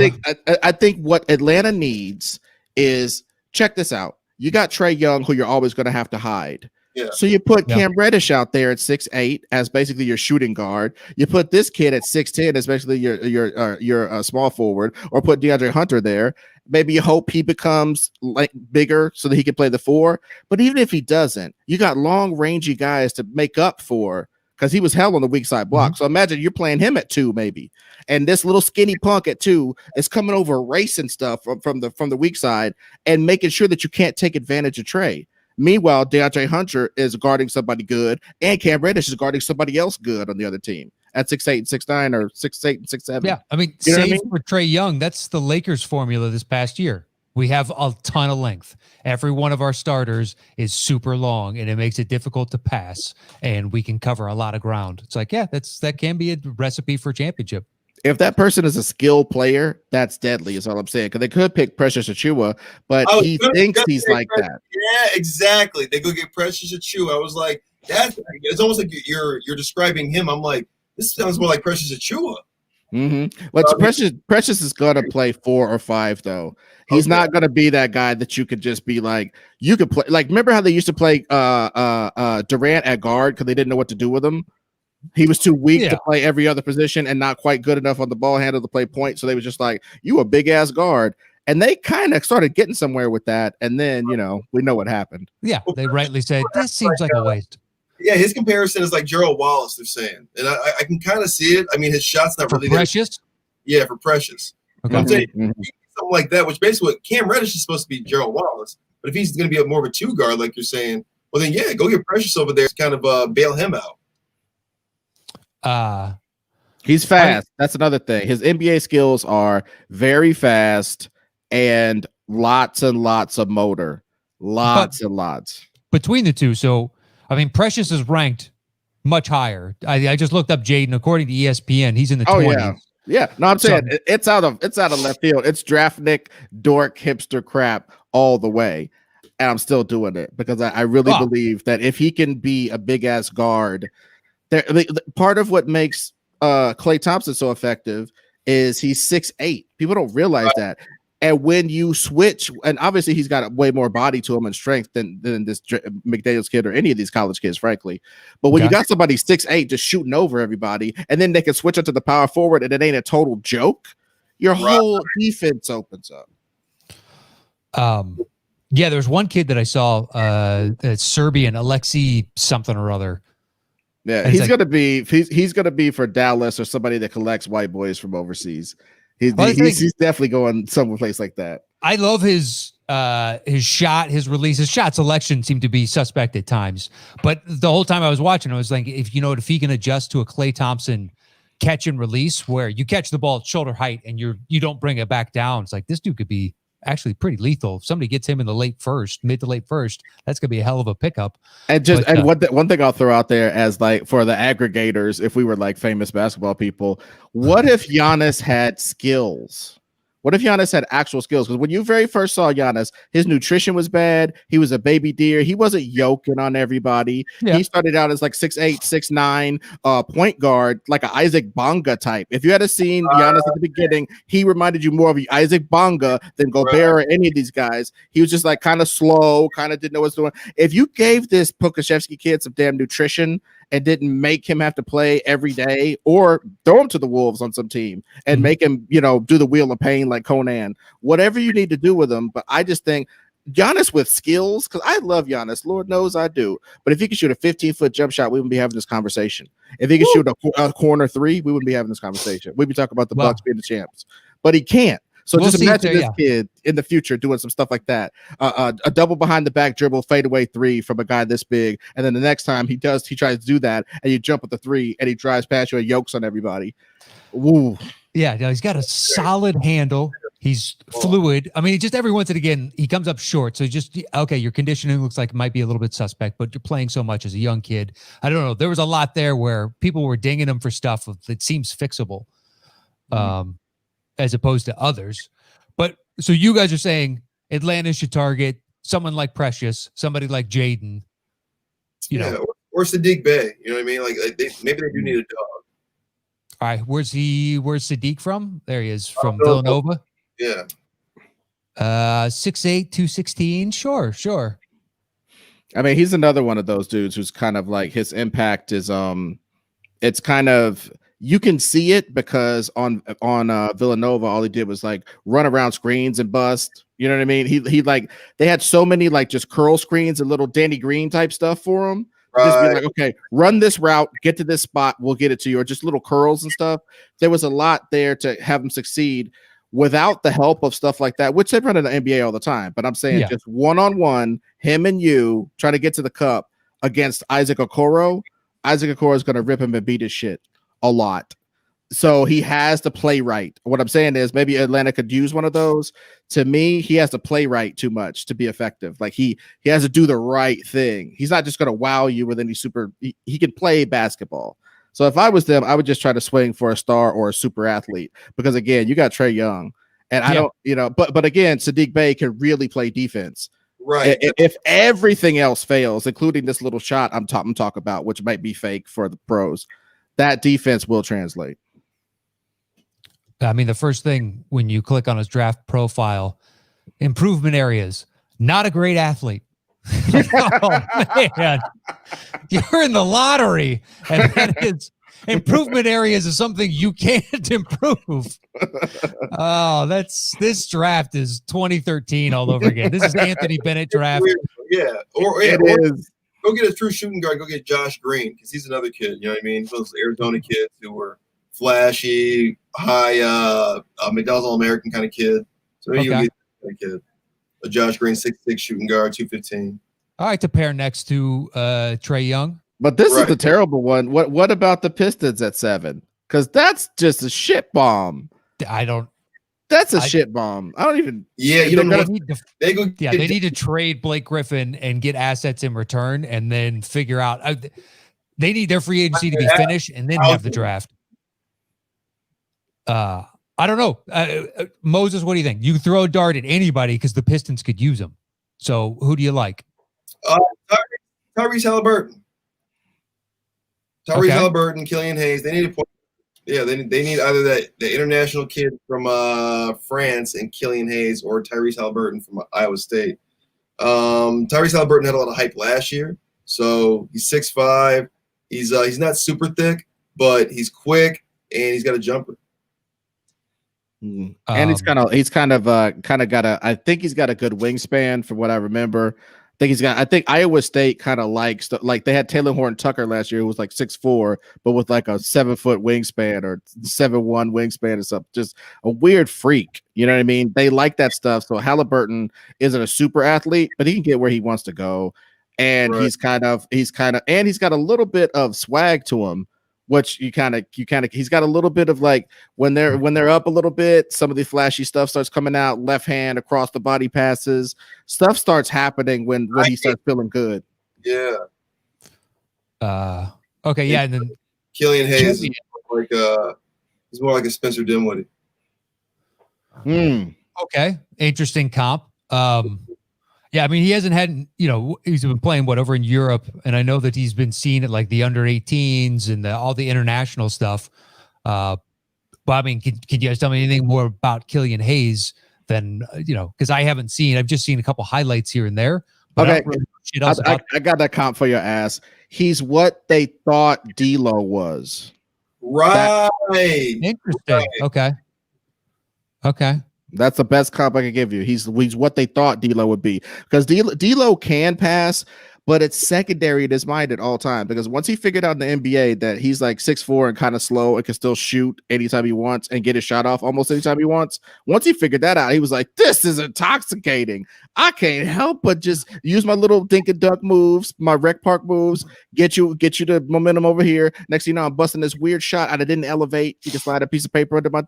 Speaker 2: think what Atlanta needs is, check this out. You got Trae Young, who you're always going to have to hide.
Speaker 3: Yeah.
Speaker 2: So you put Cam Reddish out there at 6'8" as basically your shooting guard. You put this kid at 6'10" as basically your small forward, or put DeAndre Hunter there. Maybe you hope he becomes like bigger so that he can play the 4. But even if he doesn't, you got long, rangy guys to make up for because he was hell on the weak side block. So imagine you're playing him at 2 maybe, and this little skinny punk at 2 is coming over erasing stuff from the weak side and making sure that you can't take advantage of Trey. Meanwhile, DeAndre Hunter is guarding somebody good, and Cam Reddish is guarding somebody else good on the other team at 6'8" and 6'9", or 6'8" and 6'7".
Speaker 1: Yeah, I mean,
Speaker 2: You know what
Speaker 1: save
Speaker 2: I mean?
Speaker 1: for Trey Young. That's the Lakers formula this past year. We have a ton of length. Every one of our starters is super long, and it makes it difficult to pass, and we can cover a lot of ground. It's like, yeah, that can be a recipe for championship.
Speaker 2: If that person is a skilled player, that's deadly, is all I'm saying. Because they could pick Precious Achua, but he thinks he's like that.
Speaker 3: Yeah, exactly. They go get Precious Achua. I was like, it's almost like you're describing him. I'm like, this sounds more like Precious Achua.
Speaker 2: But Precious is gonna play 4 or 5 though. He's not gonna be that guy that you could just be like, you could play. Like, remember how they used to play Durant at guard because they didn't know what to do with him? He was too weak to play every other position and not quite good enough on the ball handle to play point. So they was just like, you a big ass guard. And they kind of started getting somewhere with that. And then, we know what happened.
Speaker 1: Yeah, they rightly said, this seems like a waste.
Speaker 3: Yeah, his comparison is like Gerald Wallace, they're saying. And I can kind of see it. I mean, his shot's not really
Speaker 1: Precious?
Speaker 3: Yeah, for Precious.
Speaker 1: Okay.
Speaker 3: I'm saying, something like that, which basically what Cam Reddish is supposed to be Gerald Wallace. But if he's going to be more of a 2 guard, like you're saying, well, then, yeah, go get Precious over there to kind of bail him out.
Speaker 2: He's fast. That's another thing. His NBA skills are very fast and lots and lots of motor. Lots and lots.
Speaker 1: Between the two, so I mean, Precious is ranked much higher. I just looked up Jaden. According to ESPN, he's in the 20s.
Speaker 2: Yeah. No, I'm saying it's out of left field. It's draftnik, dork, hipster crap all the way. And I'm still doing it because I really believe that if he can be a big ass guard, part of what makes Klay Thompson so effective is he's 6'8". People don't realize that. And when you switch, and obviously he's got way more body to him and strength than this McDaniels kid or any of these college kids, frankly. But when you got somebody 6'8" just shooting over everybody, and then they can switch up to the power forward and it ain't a total joke, your whole defense opens up.
Speaker 1: Yeah, there's one kid that I saw, Serbian, Alexei something or other.
Speaker 2: Yeah, he's gonna be for Dallas or somebody that collects white boys from overseas. He's definitely going someplace like that.
Speaker 1: I love his shot, his release, his shot selection seemed to be suspect at times. But the whole time I was watching, I was like, if he can adjust to a Klay Thompson catch and release where you catch the ball at shoulder height and you don't bring it back down, it's like this dude could be actually pretty lethal. If somebody gets him in the mid to late first, that's gonna be a hell of a pickup. And
Speaker 2: one thing I'll throw out there as like for the aggregators, if we were like famous basketball people, what if Giannis had skills? What if Giannis had actual skills? Because when you very first saw Giannis, his nutrition was bad. He was a baby deer. He wasn't yoking on everybody. Yeah. He started out as like 6'8", 6'9", point guard, like an Isaac Bonga type. If you had seen Giannis at the beginning, he reminded you more of Isaac Bonga than Gobert or any of these guys. He was just like kind of slow, kind of didn't know what's doing. If you gave this Pokashevsky kid some damn nutrition and didn't make him have to play every day or throw him to the Wolves on some team and make him, do the wheel of pain like Conan, whatever you need to do with him. But I just think Giannis with skills, because I love Giannis, Lord knows I do. But if he could shoot a 15-foot jump shot, we wouldn't be having this conversation. If he could shoot a corner 3, we wouldn't be having this conversation. We'd be talking about the Bucks being the champs. But he can't. So just imagine this kid in the future doing some stuff like that. A double behind the back dribble fadeaway 3 from a guy this big. And then the next time he tries to do that and you jump with the 3 and he drives past you and yokes on everybody. Woo.
Speaker 1: Yeah, he's got a solid handle. He's fluid. I mean, just every once and again, he comes up short. So your conditioning looks like it might be a little bit suspect, but you're playing so much as a young kid. I don't know. There was a lot there where people were dinging him for stuff that seems fixable. As opposed to others. But so you guys are saying Atlanta should target someone like Precious, somebody like Jaden,
Speaker 3: or Sadiq Bey. You know what I mean? Like maybe they do need a dog.
Speaker 1: All right, where's Sadiq from? There he is, from Villanova.
Speaker 3: Yeah.
Speaker 2: 6'8",
Speaker 1: 216. Sure.
Speaker 2: I mean, he's another one of those dudes who's kind of like his impact is it's kind of, you can see it because on Villanova, all he did was like run around screens and bust. You know what I mean? He like, they had so many like just curl screens and little Danny Green type stuff for him Just be
Speaker 3: Right.
Speaker 2: like, okay, run this route, get to this spot, we'll get it to you, or just little curls and stuff. There was a lot there to have him succeed without the help of stuff like that, which they run in the NBA all the time. But I'm saying just one-on-one, him and you trying to get to the cup against Isaac Okoro. Isaac Okoro is going to rip him and beat his shit a lot. So he has to play right. What I'm saying is maybe Atlanta could use one of those. To me, he has to play right too much to be effective. Like he has to do the right thing. He's not just going to wow you with any super. He can play basketball. So if I was them, I would just try to swing for a star or a super athlete because again, you got Trae Young, and I don't, but again, Sadiq Bey can really play defense.
Speaker 3: Right.
Speaker 2: If everything else fails, including this little shot I'm talking about, which might be fake for the pros, that defense will translate.
Speaker 1: I mean, the first thing when you click on his draft profile, improvement areas, not a great athlete. Oh, man. You're in the lottery. And that is improvement areas is something you can't improve. Oh, this draft is 2013 all over again. This is Anthony Bennett draft.
Speaker 3: Yeah. Or
Speaker 2: is.
Speaker 3: Go get a true shooting guard. Go get Josh Green because he's another kid. You know what I mean? Those Arizona kids who were flashy, high, McDonald's All-American kind of kid. So maybe you get that kid. A Josh Green, 6'6", shooting guard, 215.
Speaker 1: All right, to pair next to Trae Young.
Speaker 2: But this is the terrible one. What about the Pistons at 7? Because that's just a shit bomb. That's a shit bomb. I don't even.
Speaker 3: Yeah, you don't know.
Speaker 1: They need to trade Blake Griffin and get assets in return, and then figure out. They need their free agency to be finished, and then have the draft. I don't know. Moses, what do you think? You throw a dart at anybody because the Pistons could use them. So who do you like?
Speaker 3: Tyrese Halliburton. Halliburton, Killian Hayes. They need a point. Yeah, they need either the international kid from France and Killian Hayes or Tyrese Halliburton from Iowa State. Tyrese Halliburton had a lot of hype last year. So he's 6'5". He's not super thick, but he's quick and he's got a jumper.
Speaker 2: And he's kind of got I think he's got a good wingspan from what I remember. I think Iowa State kind of likes they had Taylor Horton Tucker last year who was like 6'4", but with like a 7-foot wingspan or 7'1" wingspan or something. Just a weird freak. You know what I mean? They like that stuff. So Halliburton isn't a super athlete, but he can get where he wants to go. And he's got a little bit of swag to him. Which he's got a little bit of like when they're up a little bit, some of the flashy stuff starts coming out, left hand across the body passes, stuff starts happening when he starts feeling good.
Speaker 3: Yeah.
Speaker 1: Okay. Yeah. And then
Speaker 3: Killian Hayes is he's more like a Spencer Dinwiddie.
Speaker 1: Okay. Interesting comp. Yeah, I mean, he hasn't had, he's been playing over in Europe, and I know that he's been seen at like the under 18s and all the international stuff. But I mean, can you guys tell me anything more about Killian Hayes than, because I've just seen a couple highlights here and there. But
Speaker 2: okay, I got that comp for your ass. He's what they thought D'Lo was.
Speaker 3: Right.
Speaker 1: Interesting. Right. Okay.
Speaker 2: That's the best comp I can give you. He's what they thought D'Lo would be because D'Lo can pass, but it's secondary in his mind at all time. Because once he figured out in the NBA that he's like 6'4" and kind of slow and can still shoot anytime he wants and get his shot off almost anytime he wants. Once he figured that out, he was like, "This is intoxicating. I can't help but just use my little dink and dunk moves, my rec park moves, get you the momentum over here. Next thing you know, I'm busting this weird shot. I didn't elevate. You can slide a piece of paper under my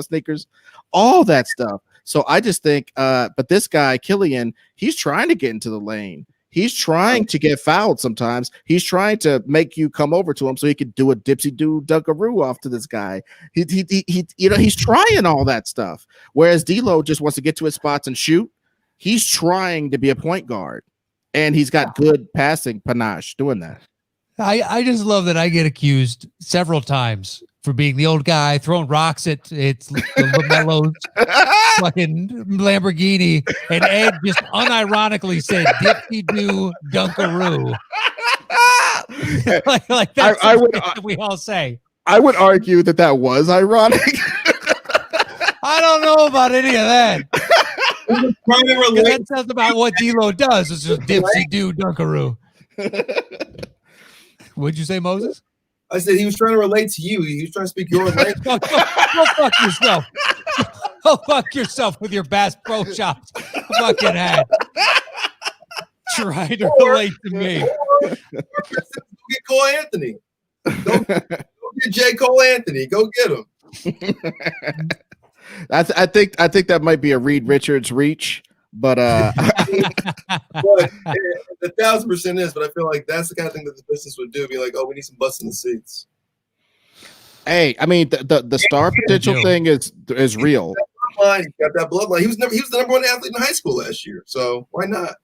Speaker 2: sneakers, all that stuff." So I just think, but this guy Killian, he's trying to get into the lane. He's trying to get fouled sometimes. He's trying to make you come over to him so he could do a dipsy-do dunkaroo off to this guy. He's trying all that stuff. Whereas D'Lo just wants to get to his spots and shoot. He's trying to be a point guard, and he's got good passing panache doing that.
Speaker 1: I just love that I get accused several times for being the old guy throwing rocks at LaMelo's fucking Lamborghini, and Ed just unironically said "dipsy-do dunkaroo." like that's what we all say.
Speaker 2: I would argue that was ironic.
Speaker 1: I don't know about any of that. That sounds about what D'Lo does. It's just dipsy-do dunkaroo. What'd you say, Moses?
Speaker 3: I said he was trying to relate to you. He was trying to speak your language.
Speaker 1: Go fuck yourself. Go fuck yourself with your Bass Pro Shops fucking hat. Try to relate to me.
Speaker 3: Get Cole Anthony. Go get J. Cole Anthony. Go get him.
Speaker 2: I think that might be a Reed Richards reach, but
Speaker 3: But 1,000% is. But I feel like that's the kind of thing that the Pistons would do. Be like, oh, we need some butts in the seats.
Speaker 2: hey, I mean the star potential thing is real.
Speaker 3: He's got that bloodline. He was the number one athlete in high school last year. So why not?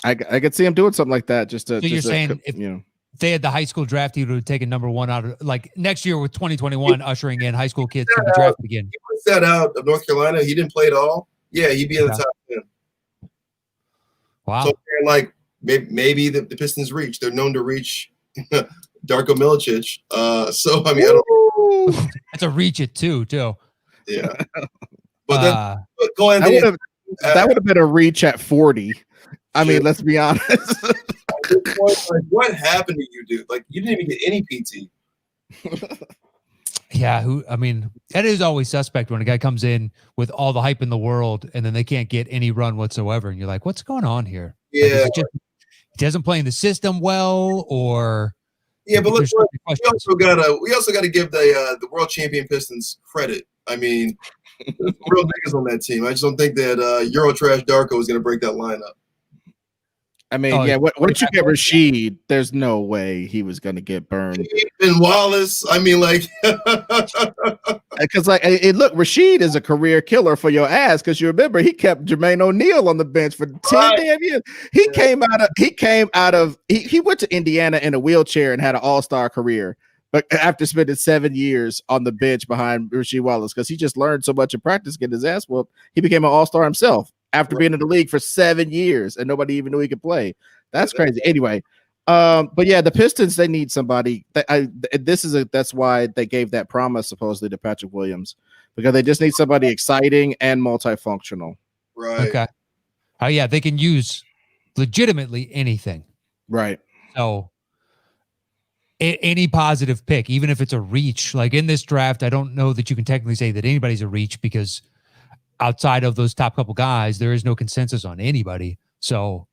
Speaker 2: I could see him doing something like that. So
Speaker 1: you're saying if they had the high school draft, he would have taken number one out of like next year with 2021 ushering in high school kids to be drafted again.
Speaker 3: He was that out of North Carolina. He didn't play at all. Yeah, he'd be in the top 10.
Speaker 1: Wow.
Speaker 3: So like maybe the Pistons reach. They're known to reach Darko Milicic. So I mean, I don't.
Speaker 1: That's a reach it too.
Speaker 3: Yeah. But go ahead.
Speaker 2: That would have been a reach at 40. I mean, let's be honest.
Speaker 3: Like, what happened to you, dude? Like, you didn't even get any PT.
Speaker 1: Yeah, I mean, that is always suspect when a guy comes in with all the hype in the world and then they can't get any run whatsoever. And you're like, what's going on here?
Speaker 3: Yeah.
Speaker 1: Like, he doesn't play in the system well, or
Speaker 3: but look, we also gotta give the world champion Pistons credit. I mean, there's real niggas on that team. I just don't think that Eurotrash Darko is gonna break that lineup.
Speaker 2: I mean, once you get Rashid, there's no way he was going to get burned.
Speaker 3: And Wallace, I mean, like,
Speaker 2: because look, Rashid is a career killer for your ass. Because you remember he kept Jermaine O'Neal on the bench for 10 damn years. He went to Indiana in a wheelchair and had an all-star career, but after spending 7 years on the bench behind Rasheed Wallace, because he just learned so much in practice, getting his ass whooped, he became an all-star himself. After being in the league for 7 years and nobody even knew he could play. That's crazy. Anyway, but yeah, the Pistons, they need somebody. That's why they gave that promise supposedly to Patrick Williams, because they just need somebody exciting and multifunctional.
Speaker 3: Right.
Speaker 1: Okay. Oh yeah, they can use legitimately anything.
Speaker 2: Right.
Speaker 1: So any positive pick, even if it's a reach, like in this draft, I don't know that you can technically say that anybody's a reach, because outside of those top couple guys, there is no consensus on anybody. So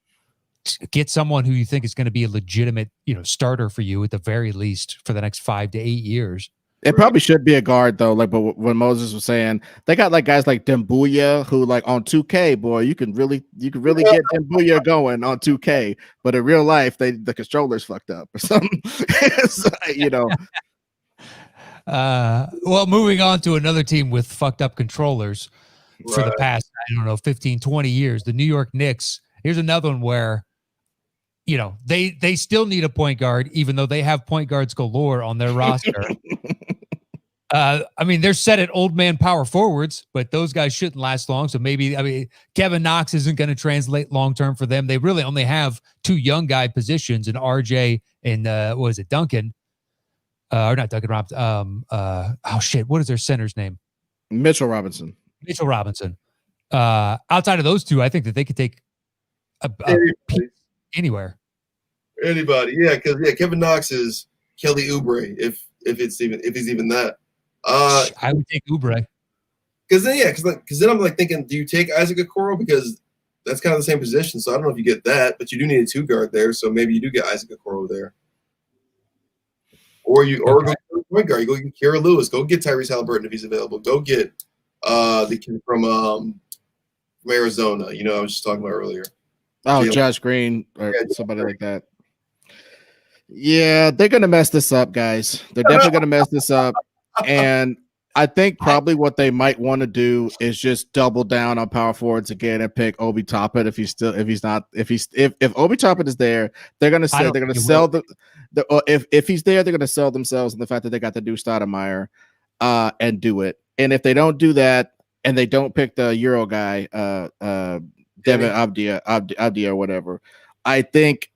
Speaker 1: get someone who you think is going to be a legitimate, starter for you at the very least for the next 5 to 8 years.
Speaker 2: It probably should be a guard though. Like, but when Moses was saying, they got like guys like Dembuya who, like, on 2K, boy, you can really get Dembuya going on 2K, but in real life, the controller's fucked up or something.
Speaker 1: Well, moving on to another team with fucked up controllers. For the past, 15, 20 years, the New York Knicks. Here's another one where, they still need a point guard, even though they have point guards galore on their roster. I mean, they're set at old man power forwards, but those guys shouldn't last long. So maybe, Kevin Knox isn't going to translate long-term for them. They really only have two young guy positions in RJ and, Duncan? Or not Duncan Robinson. What is their center's name?
Speaker 2: Mitchell Robinson.
Speaker 1: Outside of those two, I think that they could take a piece anywhere.
Speaker 3: Anybody, because Kevin Knox is Kelly Oubre if he's even that.
Speaker 1: I would take Oubre.
Speaker 3: Because then I'm like thinking, do you take Isaac Okoro, because that's kind of the same position? So I don't know if you get that, but you do need a 2 guard there, so maybe you do get Isaac Okoro there. Or go get point guard. You go get Kira Lewis. Go get Tyrese Halliburton if he's available. Go get the kid from Arizona. I was just talking about earlier.
Speaker 2: Oh, Josh Green or somebody like that. Yeah, they're gonna mess this up, guys. They're definitely gonna mess this up. And I think probably what they might want to do is just double down on power forwards again and pick Obi Toppin if Obi Toppin is there, they're gonna sell if he's there, they're gonna sell themselves in the fact that they got the new Stoudemire and do it. And if they don't do that and they don't pick the Euro guy, Devin Abdia or whatever, I think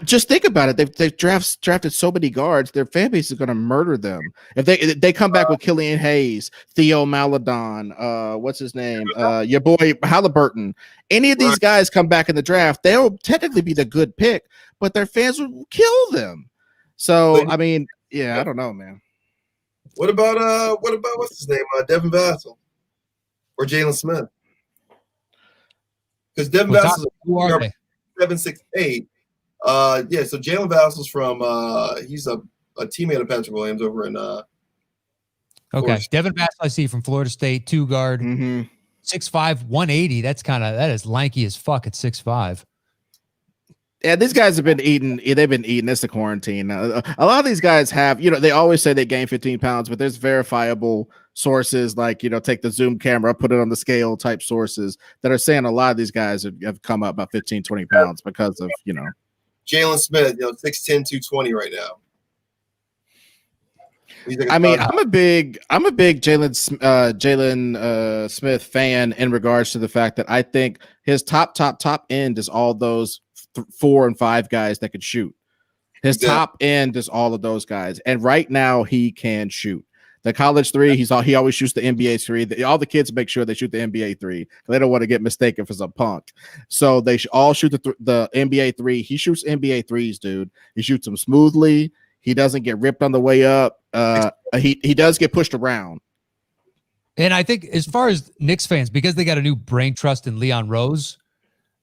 Speaker 2: just think about it. They've drafted so many guards. Their fan base is going to murder them if they come back with Killian Hayes, Theo Maladon, what's his name, your boy Halliburton. Any of these guys come back in the draft, they'll technically be the good pick, but their fans will kill them. So I mean, yeah, I don't know, man.
Speaker 3: What about what's his name, Devin Vassell or Jalen Smith? Because Devin Vassell is 7'6". Yeah, so Jalen Vassell's from he's a teammate of Patrick Williams over in
Speaker 1: okay. Devin Vassell, I see, from Florida State, 2 guard, 6'5", 180. That is lanky as fuck at 6'5".
Speaker 2: Yeah, these guys have been eating. They've been eating. It's the quarantine. A lot of these guys have, they always say they gain 15 pounds, but there's verifiable sources like, take the Zoom camera, put it on the scale type sources that are saying a lot of these guys have come up about 15, 20 pounds because of,
Speaker 3: Jalen Smith, 6'10", 220 right now.
Speaker 2: I mean, I'm a big Jalen Smith fan in regards to the fact that I think his top end is all those 4 and 5 guys that could shoot. His top end is all of those guys, and right now he can shoot. The college three, he always shoots the NBA three. All the kids make sure they shoot the NBA three. They don't want to get mistaken for some punk. So they all shoot the NBA three. He shoots NBA threes, dude. He shoots them smoothly. He doesn't get ripped on the way up. He does get pushed around.
Speaker 1: And I think as far as Knicks fans, because they got a new brain trust in Leon Rose,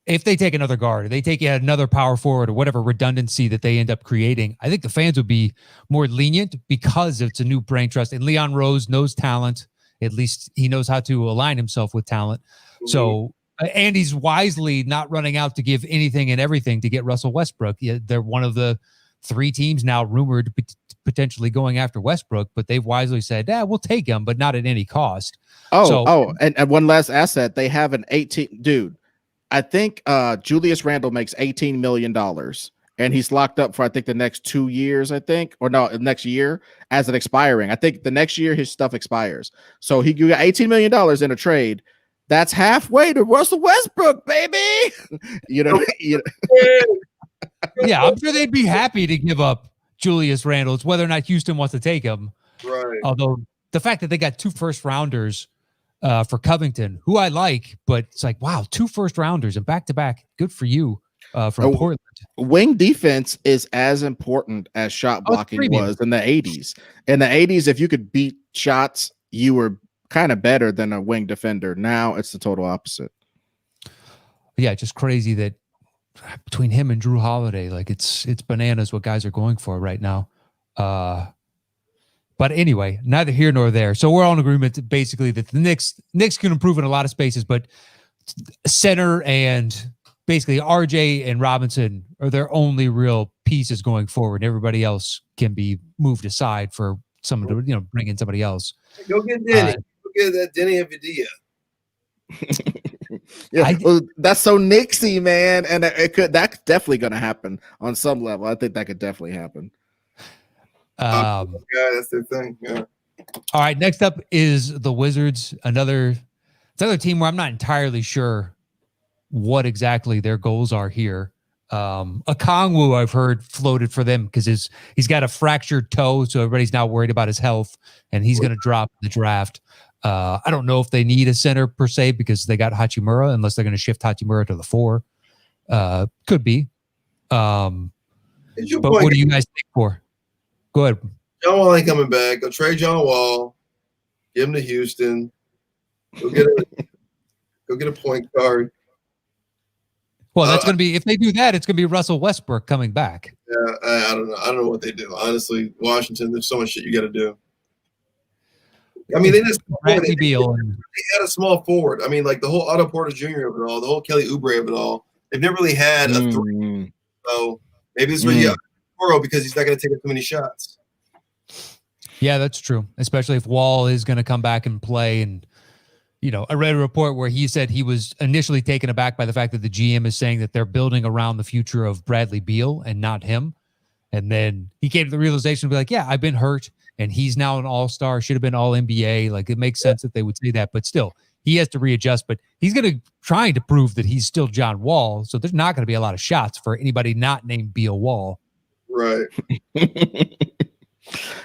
Speaker 1: if they take another guard, they take another power forward or whatever redundancy that they end up creating, I think the fans would be more lenient because it's a new brain trust. And Leon Rose knows talent. At least he knows how to align himself with talent. Mm-hmm. So, and he's wisely not running out to give anything and everything to get Russell Westbrook. Yeah, they're one of the 3 teams now rumored potentially going after Westbrook, but they've wisely said, we'll take him, but not at any cost. And
Speaker 2: one last asset. They have an 18 dude. I think Julius Randle makes $18 million, and he's locked up for, I think, the next 2 years, next year as it expiring. I think the next year his stuff expires. So you got $18 million in a trade. That's halfway to Russell Westbrook, baby.
Speaker 1: Yeah, I'm sure they'd be happy to give up Julius Randle. It's whether or not Houston wants to take him.
Speaker 3: Right.
Speaker 1: Although the fact that they got 2 first-rounders for Covington, who I like, but it's like, wow, 2 first-rounders and back-to-back. Good for you from Portland.
Speaker 2: Wing defense is as important as shot blocking was in the 80s. In the 80s, if you could beat shots, you were kind of better than a wing defender. Now it's the total opposite.
Speaker 1: Yeah, just crazy that between him and Drew Holiday, like it's bananas what guys are going for right now. But anyway, neither here nor there. So we're all in agreement basically that the Knicks can improve in a lot of spaces, but center and basically RJ and Robinson are their only real pieces going forward. Everybody else can be moved aside for someone to, bring in somebody else.
Speaker 3: Go get Denny. Go get that Denny and Videa.
Speaker 2: That's so Knicksy, man, and that's definitely going to happen on some level. I think that could definitely happen.
Speaker 3: Yeah, that's their thing. Yeah.
Speaker 1: All right, next up is the Wizards. Another team where I'm not entirely sure what exactly their goals are here. Okongwu, I've heard, floated for them because he's got a fractured toe, so everybody's now worried about his health, and he's going to drop the draft. I don't know if they need a center per se because they got Hachimura, unless they're going to shift Hachimura to the 4. Could be. But what do you guys think for? Go ahead.
Speaker 3: John Wall ain't coming back. Go trade John Wall. Give him to Houston. Go get a point guard.
Speaker 1: Well, that's going to be, if they do that, it's going to be Russell Westbrook coming back.
Speaker 3: Yeah, I don't know. I don't know what they do. Honestly, Washington, there's so much shit you got to do. I mean, they had a small forward. I mean, like the whole Otto Porter Jr. of it all, the whole Kelly Oubre of it all. They've never really had a 3. So maybe this is where you got Toro because he's not going to take up too many shots.
Speaker 1: Yeah, that's true. Especially if Wall is going to come back and play. And, I read a report where he said he was initially taken aback by the fact that the GM is saying that they're building around the future of Bradley Beal and not him. And then he came to the realization of like, yeah, I've been hurt and he's now an all-star, should have been all NBA. Like it makes sense that they would say that, but still he has to readjust, but he's going to trying to prove that he's still John Wall. So there's not going to be a lot of shots for anybody not named Beal Wall.
Speaker 3: Right.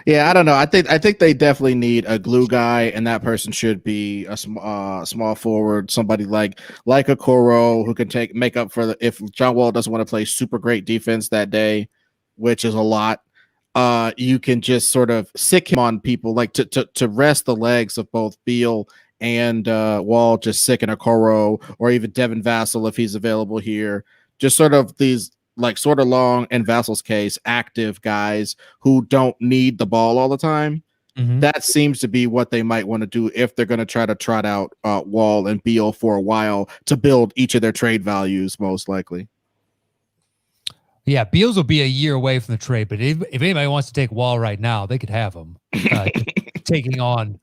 Speaker 2: Yeah, I don't know. I think they definitely need a glue guy, and that person should be a small forward, somebody like a Coro who can make up for if John Wall doesn't want to play super great defense that day, which is a lot. You can just sort of sick him on people, like to rest the legs of both Beal and Wall, just sick in a Coro or even Devin Vassell if he's available here. Just sort of these like sort of long, in Vassell's case, active guys who don't need the ball all the time.
Speaker 1: Mm-hmm.
Speaker 2: That seems to be what they might want to do if they're going to try to trot out Wall and Beal for a while to build each of their trade values, most likely.
Speaker 1: Yeah, Beals will be a year away from the trade, but if anybody wants to take Wall right now, they could have him taking on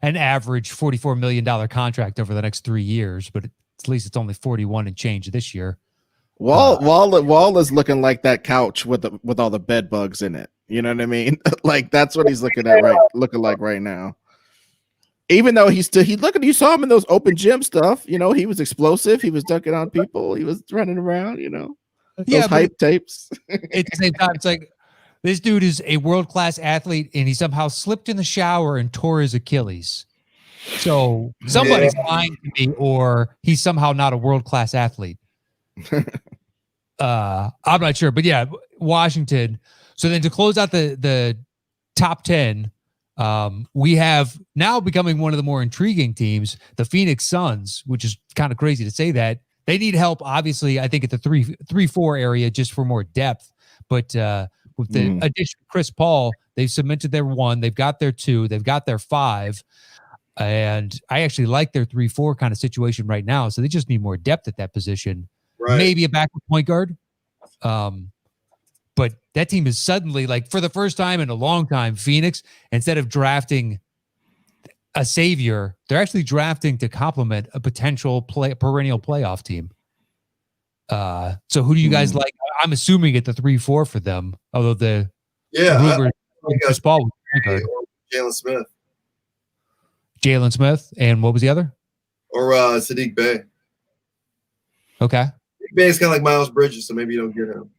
Speaker 1: an average $44 million contract over the next 3 years, but at least it's only 41 and change this year.
Speaker 2: Wall is looking like that couch with all the bed bugs in it. You know what I mean? Like that's what he's looking like right now. Even though you saw him in those open gym stuff. You know, he was explosive. He was dunking on people. He was running around. You know, those hype tapes.
Speaker 1: At the same time, it's like this dude is a world-class athlete, and he somehow slipped in the shower and tore his Achilles. So somebody's lying to me, or he's somehow not a world-class athlete. I'm not sure, but yeah, Washington. So then to close out the top 10, we have now becoming one of the more intriguing teams, the Phoenix Suns, which is kind of crazy to say that. They need help, obviously, I think at the 3-4 area just for more depth. But with the addition of Chris Paul, they've cemented their 1, they've got their 2, they've got their 5. And I actually like their 3-4 kind of situation right now. So they just need more depth at that position. Right. Maybe a backup point guard. But that team is suddenly, like, for the first time in a long time, Phoenix, instead of drafting a savior, they're actually drafting to complement a potential perennial playoff team. So who do you guys like? I'm assuming at the 3-4 for them, although the rumor Chris Paul was point guard.
Speaker 3: Jalen Smith.
Speaker 1: Jalen Smith, and what was the other?
Speaker 3: Or Sadiq Bey.
Speaker 1: Okay.
Speaker 3: Bay's kind of like Miles Bridges, so maybe you don't get him.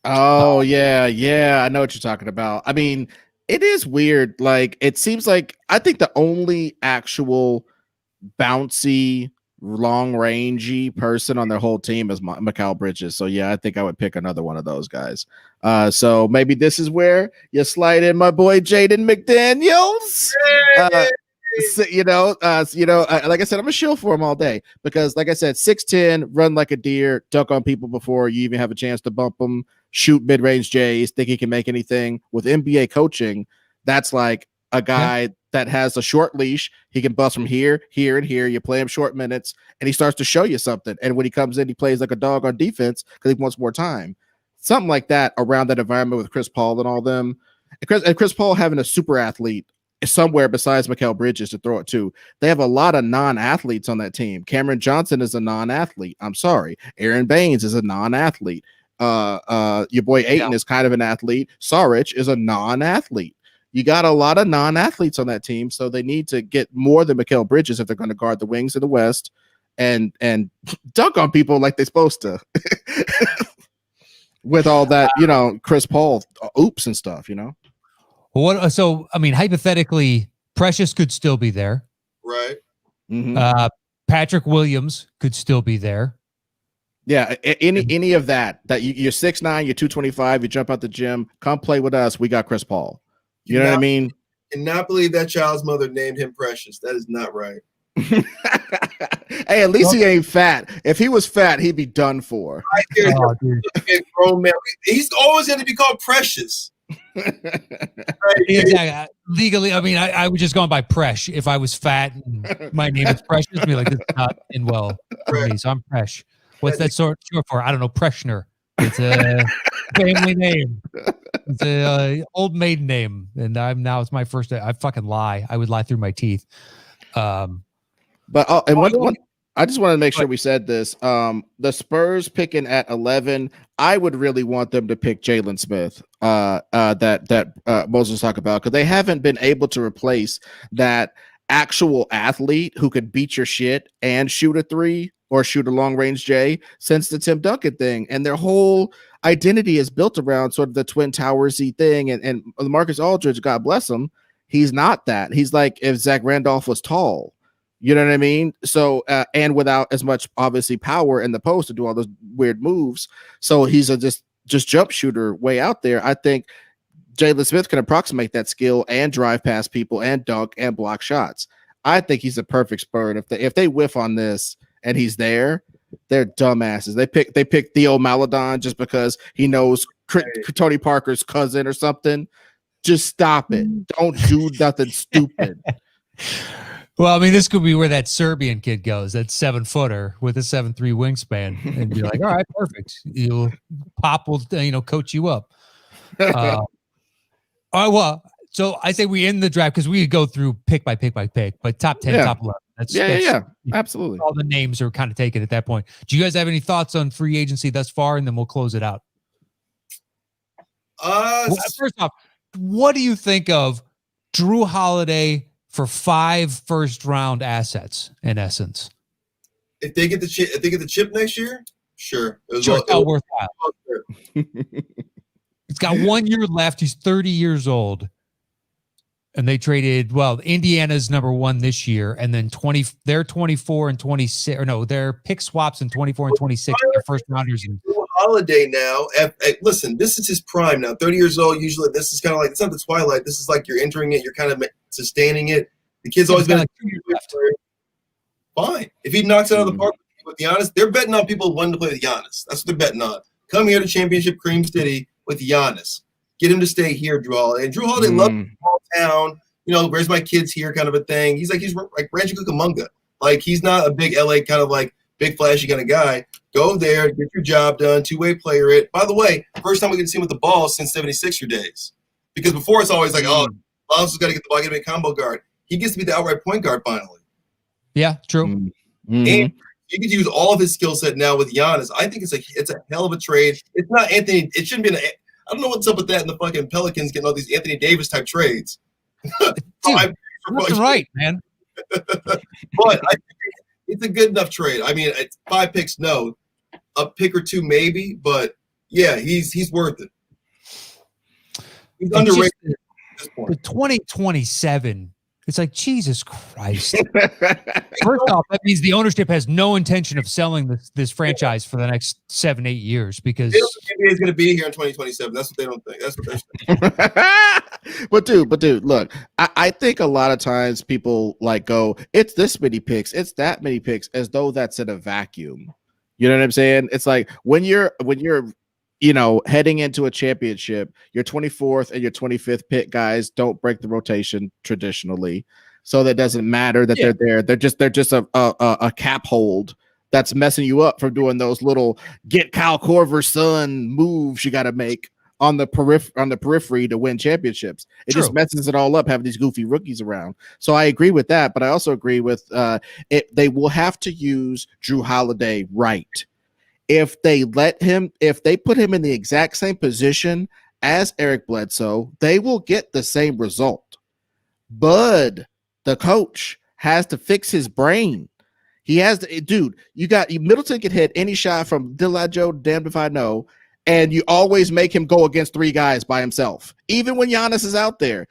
Speaker 2: Oh, yeah. I know what you're talking about. I mean, it is weird. Like, it seems like I think the only actual bouncy, long-rangey person on their whole team is Mikal Bridges. So, yeah, I think I would pick another one of those guys. So maybe this is where you slide in my boy Jaden McDaniels. Like I said, I'm a shill for him all day because, like I said, 6'10", run like a deer, duck on people before you even have a chance to bump them, shoot mid-range J's, think he can make anything. With NBA coaching, that's like a guy that has a short leash. He can bust from here, here, and here. You play him short minutes, and he starts to show you something. And when he comes in, he plays like a dog on defense because he wants more time. Something like that around that environment with Chris Paul and all them. And Chris Paul having a super athlete somewhere besides Mikal Bridges to throw it to. They have a lot of non-athletes on that team. Cameron Johnson is a non-athlete. I'm sorry. Aaron Baines is a non-athlete. Your boy Ayton is kind of an athlete. Saric is a non-athlete. You got a lot of non-athletes on that team, so they need to get more than Mikal Bridges if they're going to guard the wings in the West and dunk on people like they're supposed to. With all that, Chris Paul oops and stuff,
Speaker 1: So, I mean, hypothetically, Precious could still be there.
Speaker 3: Right.
Speaker 2: Mm-hmm.
Speaker 1: Patrick Williams could still be there.
Speaker 2: Yeah, any of that you're 6'9", you're 225, you jump out the gym, come play with us. We got Chris Paul. You know what I mean?
Speaker 3: And not believe that child's mother named him Precious. That is not right.
Speaker 2: Hey, at least he ain't fat. If he was fat, he'd be done for.
Speaker 3: Grown man. He's always going to be called Precious.
Speaker 1: Yeah, legally, I mean, I was just going by Presh. If I was fat and my name is Precious, I'd be like, this is not in well for me, so I'm Presh. What's that short for? I don't know, Preshner. It's a family name. It's a old maiden name, and it's my first. I fucking lie. I would lie through my teeth.
Speaker 2: But I just want to make sure we said this. The Spurs picking at 11, I would really want them to pick Jalen Smith. That Moses talked about, because they haven't been able to replace that actual athlete who could beat your shit and shoot a three or shoot a long range J since the Tim Duncan thing. And their whole identity is built around sort of the Twin Towers-y thing. And Marcus Aldridge, God bless him, he's not that. He's like if Zach Randolph was tall. You know what I mean? So, and without as much obviously power in the post to do all those weird moves. So he's a just jump shooter way out there. I think Jalen Smith can approximate that skill and drive past people and dunk and block shots. I think he's a perfect Spur. And if they whiff on this and he's there, they're dumbasses. They pick Theo Maledon just because he knows Tony Parker's cousin or something. Just stop it. Don't do nothing stupid.
Speaker 1: Well, I mean, this could be where that Serbian kid goes, that 7-footer with a 7'3" wingspan, and be like, all right, perfect. Pop will, coach you up. All right, well, so I say we end the draft because we could go through pick by pick, but top 10, top 11.
Speaker 2: That's absolutely.
Speaker 1: All the names are kind of taken at that point. Do you guys have any thoughts on free agency thus far? And then we'll close it out. First off, what do you think of Drew Holiday for 5 first-round assets, in essence?
Speaker 3: If they get the chip next year, sure.
Speaker 1: It's worthwhile. He's got 1 year left. He's 30 years old. And they traded, Indiana's number 1 this year, and then they're 24 and 26, or no, their pick swaps in 24 and 26, their first rounders.
Speaker 3: Holiday now. Listen, this is his prime now. 30 years old. Usually, this is kind of like, it's not the twilight. This is like you're entering it. You're kind of sustaining it. The kid's always been like 2 years left. Fine. If he knocks it out of the park with Giannis, they're betting on people wanting to play with Giannis. That's what they're betting on. Come here to Championship Cream City with Giannis. Get him to stay here, Drew Holiday. And Drew Holiday loves small town. Where's my kids here kind of a thing. He's like Rancho Cucamonga. Like, he's not a big LA kind of like big flashy kind of guy. Go there, get your job done, two-way player it. By the way, first time we get to see him with the ball since 76er days. Because before it's always like, Miles has got to get the ball, get him a combo guard. He gets to be the outright point guard finally.
Speaker 1: Yeah, true.
Speaker 3: And you could use all of his skill set now with Giannis. I think it's a hell of a trade. It's not Anthony. It shouldn't be I don't know what's up with that in the fucking Pelicans getting all these Anthony Davis type trades.
Speaker 1: Dude, right, man.
Speaker 3: But I think it's a good enough trade. I mean, it's 5 picks, no. A pick or 2 maybe, but yeah, he's worth it. He's underrated at this point.
Speaker 1: The 2027, it's like, Jesus Christ. First off, that means the ownership has no intention of selling this franchise for the next 7-8 years because
Speaker 3: they don't think NBA is going to be here in 2027. That's what they don't think. That's what they're saying.
Speaker 2: But dude, look, I think a lot of times people it's this many picks, it's that many picks, as though that's in a vacuum. You know what I'm saying? It's like when you're heading into a championship, your 24th and your 25th pick guys don't break the rotation traditionally. So that doesn't matter that they're there. They're just a cap hold that's messing you up from doing those little get Kyle Korver's son moves you got to make on the periphery to win championships. It just messes it all up having these goofy rookies around. So I agree with that, but I also agree with they will have to use Drew Holiday right. If they put him in the exact same position as Eric Bledsoe, they will get the same result. Bud, the coach, has to fix his brain. He has to, dude. Middleton can hit any shot from Dillajo, damned if I know, and you always make him go against 3 guys by himself, even when Giannis is out there.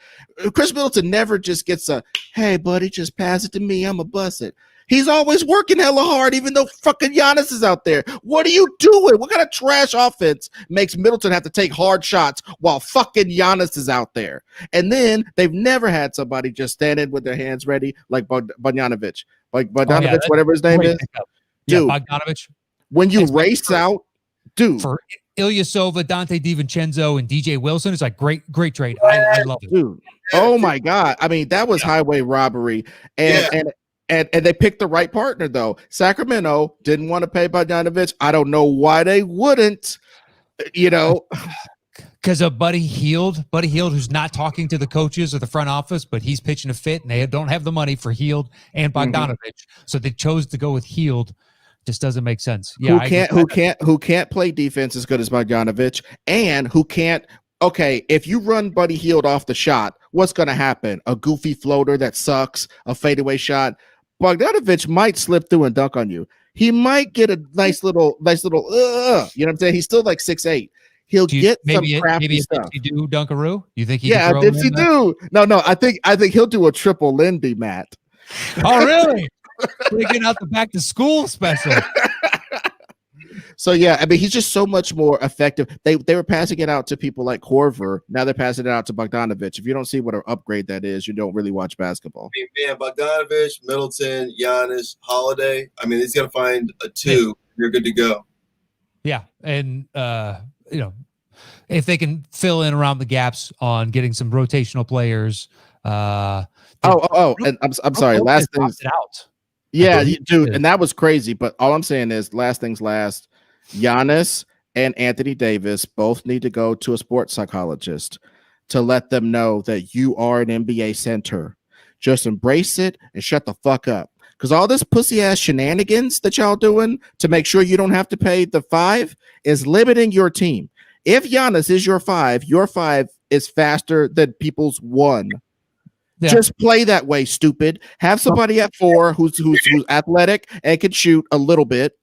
Speaker 2: Chris Middleton never just gets hey, buddy, just pass it to me. I'm a bust it. He's always working hella hard, even though fucking Giannis is out there. What are you doing? What kind of trash offense makes Middleton have to take hard shots while fucking Giannis is out there? And then they've never had somebody just standing with their hands ready like Bogdanovic. Whatever his name is. Dude,
Speaker 1: Bogdanovic.
Speaker 2: When you race out, dude.
Speaker 1: For Ilyasova, Dante DiVincenzo, and DJ Wilson, it's like great trade. I love it.
Speaker 2: Dude. Oh, my God. I mean, that was highway robbery. And they picked the right partner, though. Sacramento didn't want to pay Bogdanovic. I don't know why they wouldn't,
Speaker 1: Because of Buddy Hield, who's not talking to the coaches or the front office, but he's pitching a fit, and they don't have the money for Hield and Bogdanovic. So they chose to go with Hield. Just doesn't make sense. Yeah,
Speaker 2: who can't play defense as good as Bogdanovic, and who can't okay, if you run Buddy Hield off the shot, what's going to happen? A goofy floater that sucks, a fadeaway shot. Bogdanovich might slip through and dunk on you. He might get a nice little, you know what I'm saying? He's still like 6'8". He'll get some crappy stuff.
Speaker 1: Maybe do Dunkaroo? You think he
Speaker 2: Yeah,
Speaker 1: could throw
Speaker 2: Dipsy do. No, I think he'll do a triple Lindy, Matt.
Speaker 1: Oh, really? Breaking out the back to school special.
Speaker 2: So yeah, I mean, he's just so much more effective. They were passing it out to people like Korver. Now they're passing it out to Bogdanovich. If you don't see what an upgrade that is, you don't really watch basketball.
Speaker 3: I mean, man, Bogdanovich, Middleton, Giannis, Holiday. I mean, he's got to find a two. You're good to go.
Speaker 1: Yeah, and you know, if they can fill in around the gaps on getting some rotational players. And
Speaker 2: I'm sorry. Last things
Speaker 1: out.
Speaker 2: Yeah, dude, and that was crazy. But all I'm saying is, last things last. Giannis and Anthony Davis both need to go to a sports psychologist to let them know that you are an NBA center. Just embrace it and shut the fuck up. Because all this pussy ass shenanigans that y'all doing to make sure you don't have to pay the 5 is limiting your team. If Giannis is your 5 is faster than people's 1. Yeah. Just play that way, stupid. Have somebody at 4 who's athletic and can shoot a little bit,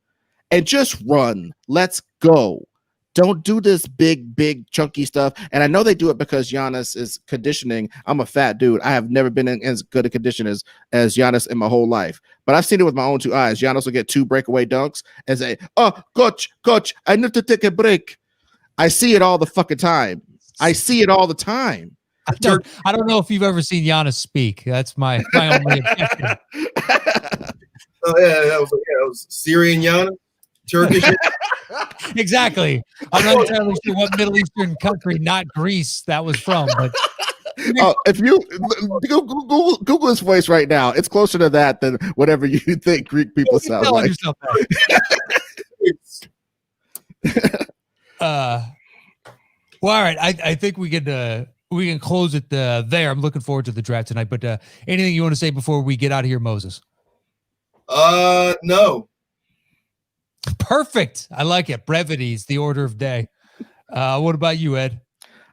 Speaker 2: and just run. Let's go. Don't do this big chunky stuff. And I know they do it because Giannis is conditioning. I'm a fat dude. I have never been in as good a condition as Giannis in my whole life. But I've seen it with my own 2 eyes. Giannis will get 2 breakaway dunks and say, "Oh, coach, I need to take a break." I see it all the fucking time. I
Speaker 1: don't know if you've ever seen Giannis speak. That's my only objection.
Speaker 3: Oh yeah, that was Syrian Giannis, Turkish.
Speaker 1: Exactly. I'm not entirely sure what Middle Eastern country, not Greece, that was from. But
Speaker 2: if you Google his voice right now, it's closer to that than whatever you think Greek people sound like.
Speaker 1: Well, all right. I think we can close it there. I'm looking forward to the draft tonight. But anything you want to say before we get out of here, Moses?
Speaker 3: No.
Speaker 1: Perfect. I like it. Brevity is the order of day. What about you, Ed?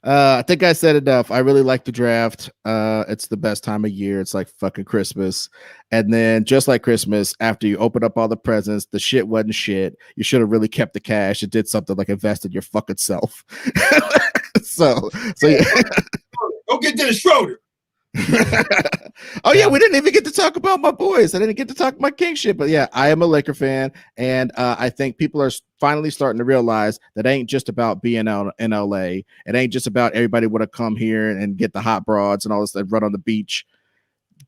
Speaker 2: I think I said enough. I really like the draft. It's the best time of year. It's like fucking Christmas. And then just like Christmas, after you open up all the presents, the shit wasn't shit. You should have really kept the cash and did something like invest in your fucking self. so yeah.
Speaker 3: Go get Dennis Schroeder.
Speaker 2: Oh yeah, we didn't even get to talk about my boys. I didn't get to talk my king shit, but yeah, I am a Laker fan, and I think people are finally starting to realize that it ain't just about being out in LA. It ain't just about everybody want to come here and get the hot broads and all this and run on the beach.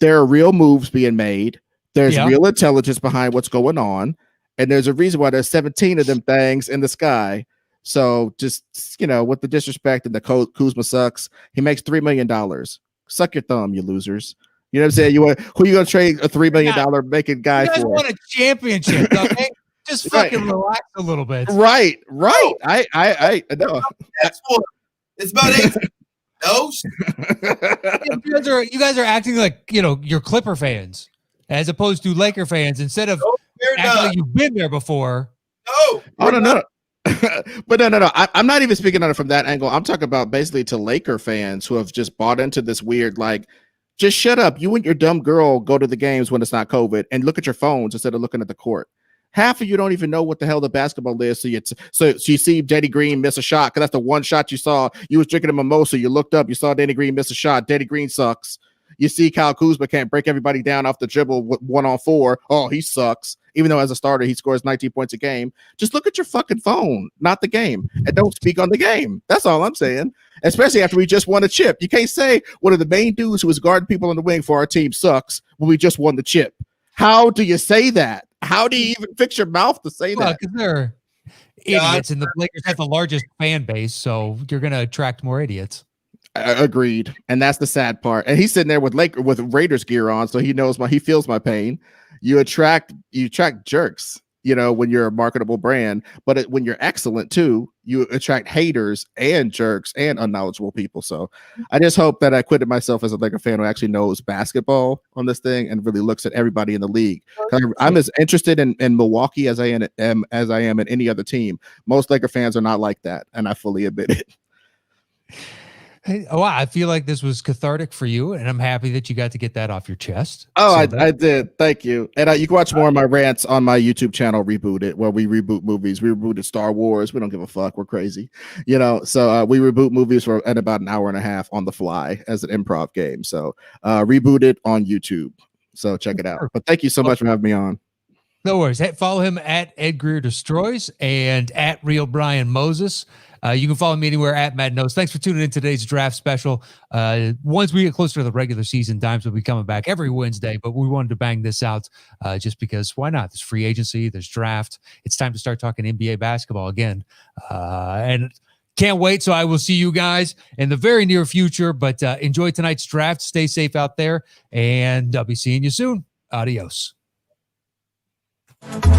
Speaker 2: There are real moves being made. There's real intelligence behind what's going on, and there's a reason why there's 17 of them things in the sky. So just, with the disrespect and the Kuzma sucks, he makes $3 million. Suck your thumb, you losers. You know what I'm saying? Who are you going to trade a $3 million making guy for? You guys
Speaker 1: won a championship, okay? Just fucking relax a little bit.
Speaker 2: Right. I know.
Speaker 3: It's about 8. No.
Speaker 1: You guys are acting like, you're Clipper fans as opposed to Laker fans instead of acting like you've been there before.
Speaker 3: No.
Speaker 2: Oh, no. But no. I'm not even speaking on it from that angle. I'm talking about basically to Laker fans who have just bought into this weird, just shut up. You and your dumb girl go to the games when it's not COVID and look at your phones instead of looking at the court. Half of you don't even know what the hell the basketball is. So you see Danny Green miss a shot because that's the one shot you saw. You was drinking a mimosa. You looked up. You saw Danny Green miss a shot. Danny Green sucks. You see Kyle Kuzma can't break everybody down off the dribble with 1-on-4. Oh, he sucks. Even though as a starter, he scores 19 points a game. Just look at your fucking phone, not the game. And don't speak on the game. That's all I'm saying. Especially after we just won a chip. You can't say one of the main dudes who was guarding people on the wing for our team sucks when we just won the chip. How do you say that? How do you even fix your mouth to say that?
Speaker 1: Because they're idiots, and the Lakers have the largest fan base, so you're going to attract more idiots.
Speaker 2: Agreed, and that's the sad part. And he's sitting there with Raiders gear on, so he feels my pain. You attract jerks, when you're a marketable brand, but when you're excellent too, you attract haters and jerks and unknowledgeable people. So I just hope that I acquitted myself as a Laker fan who actually knows basketball on this thing and really looks at everybody in the league. I'm as interested in Milwaukee as I am in any other team. Most Laker fans are not like that, and I fully admit it.
Speaker 1: Hey, wow, I feel like this was cathartic for you, and I'm happy that you got to get that off your chest.
Speaker 2: Oh,
Speaker 1: So
Speaker 2: I did. Thank you. And you can watch more of my rants on my YouTube channel, Reboot It, where we reboot movies. We rebooted Star Wars. We don't give a fuck. We're crazy, you know. So we reboot movies for at about an hour and a half on the fly as an improv game. So Reboot It on YouTube. So check it out. But thank you so much for having me on.
Speaker 1: No worries. Hey, follow him at Ed Greer Destroys and at Real Brian Moses. You can follow me anywhere at Mad Nose. Thanks for tuning in today's draft special. Once we get closer to the regular season, Dimes will be coming back every Wednesday, but we wanted to bang this out just because why not? There's free agency, there's draft. It's time to start talking NBA basketball again. And can't wait. So I will see you guys in the very near future, but enjoy tonight's draft. Stay safe out there, and I'll be seeing you soon. Adios. Thank you.